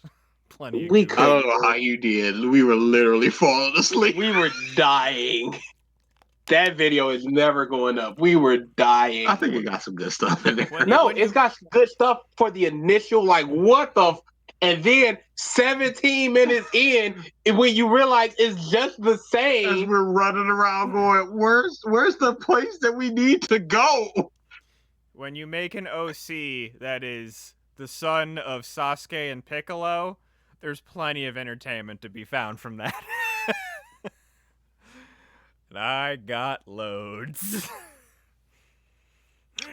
Plenty of We goof. I don't know how you did. We were literally falling asleep. We were dying. That video is never going up. We were dying. I think we got some good stuff in there. When No, you- it's got good stuff for the initial, like, what the and then 17 minutes in, when you realize it's just the As same. we're running around going, where's the place that we need to go? When you make an OC that is the son of Sasuke and Piccolo, there's plenty of entertainment to be found from that. And I got loads.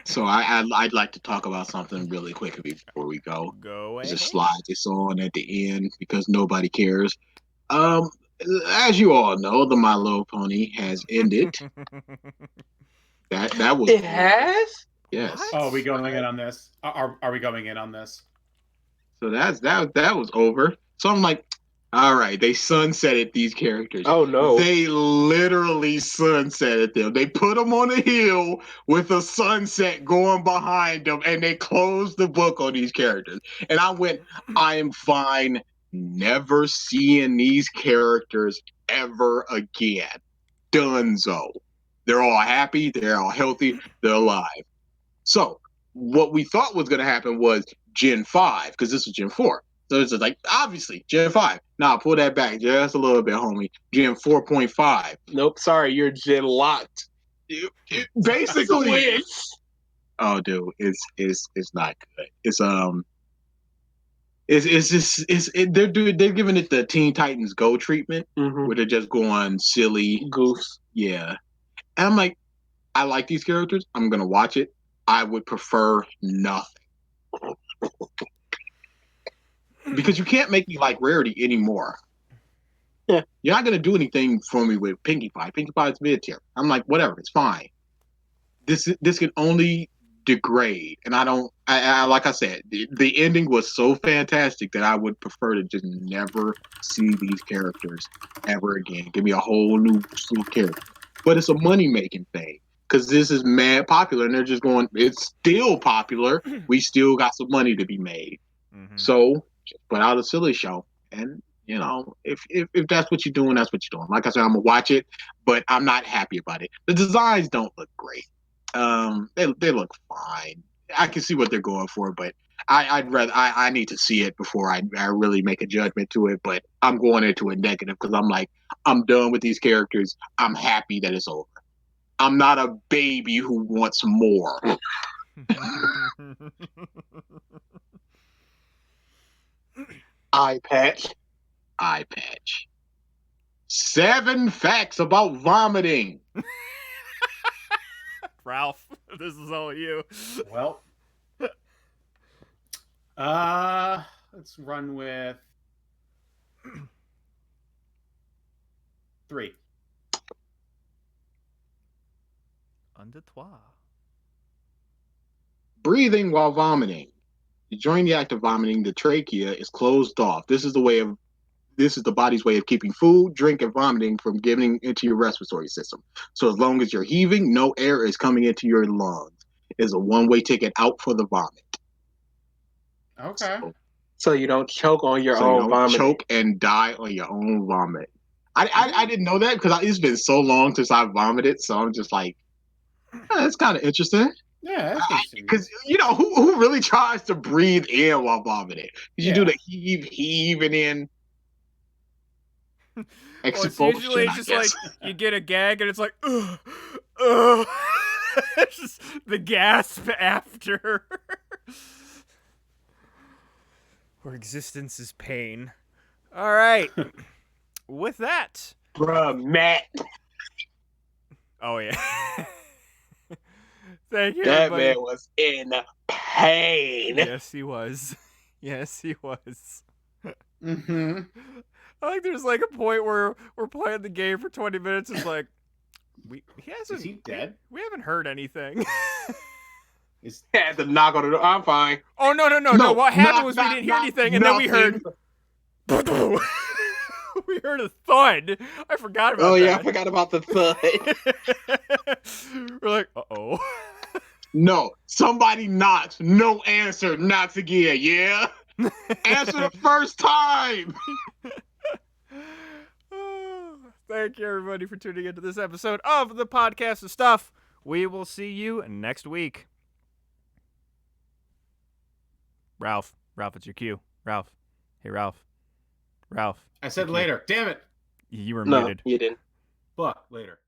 So I'd like to talk about something really quickly before we go. Go ahead. Just slide this on at the end because nobody cares. As you all know, the My Little Pony has ended. That was It has? yes. What? Oh, are we going in on this? Are we going in on this? So that was over. So I'm like, all right, they sunsetted these characters. Oh no. They literally sunsetted them. They put them on a hill with a sunset going behind them, and they closed the book on these characters. And I went, I am fine never seeing these characters ever again. Dunzo. They're all happy, they're all healthy, they're alive. So what we thought was going to happen was Gen 5, because this was Gen 4. So it's like, obviously, Gen 5. Nah, pull that back just a little bit, homie. Gen 4.5. Nope, sorry, you're gen locked. Basically, oh, dude, it's not good. They're giving it the Teen Titans Go treatment, Mhm. where they're just going silly. Goofs. Yeah, and I'm like, I like these characters. I'm gonna watch it. I would prefer nothing. Because you can't make me like Rarity anymore. Yeah. You're not going to do anything for me with Pinkie Pie. Pinkie Pie is mid tier. I'm like, whatever, it's fine. This can only degrade. And I like I said, the ending was so fantastic that I would prefer to just never see these characters ever again. Give me a whole new slew of characters. But it's a money-making thing. Because this is mad popular, and they're just going, it's still popular. We still got some money to be made. Mhm. So just put out a silly show, and if that's what you're doing, that's what you're doing. Like I said, I'm gonna watch it, but I'm not happy about it. The designs don't look great. They look fine. I can see what they're going for, but I need to see it before I really make a judgment to it. But I'm going into a negative because I'm like, I'm done with these characters. I'm happy that it's over. I'm not a baby who wants more. Eye patch. Eye patch. 7 facts about vomiting. Ralph, this is all you. Well, let's run with 3. Un, deux, trois. Breathing while vomiting. During the act of vomiting, the trachea is closed off. This is the body's way of keeping food, drink, and vomiting from getting into your respiratory system. So as long as you're heaving, no air is coming into your lungs. It's a one-way ticket out for the vomit. Okay. So you don't choke on your So you own don't vomit. choke and die on your own vomit. I didn't know that because it's been so long since I vomited. So I'm just like, that's kind of interesting. Yeah, that's interesting. Because who really tries to breathe in while vomiting? You do the heave, and then Well, expulsion. it's usually I just guess. like you get a gag and it's like, ugh, ugh. It's just the gasp after. Where existence is pain. All right. With that. Bruh, Matt. Oh, yeah. Thank you, That everybody. man was in pain. Yes, he was. Yes, he was. Mm-hmm. I think there's like a point where we're playing the game for 20 minutes. It's like, he hasn't. Is he dead? We haven't heard anything. Had to knock on the door. I'm fine. Oh, no. What happened was we didn't hear anything, and then we heard. We heard a thud. I forgot about that. Oh, yeah, I forgot about the thud. We're like, uh-oh. No, somebody knocks. No answer. Knocks again. Yeah. Answer the first time. Thank you, everybody, for tuning into this episode of the Podcast of Stuff. We will see you next week. Ralph, it's your cue. Ralph. Hey, Ralph. I said your cue. later. Damn it. You were No, muted. you didn't. Fuck, later.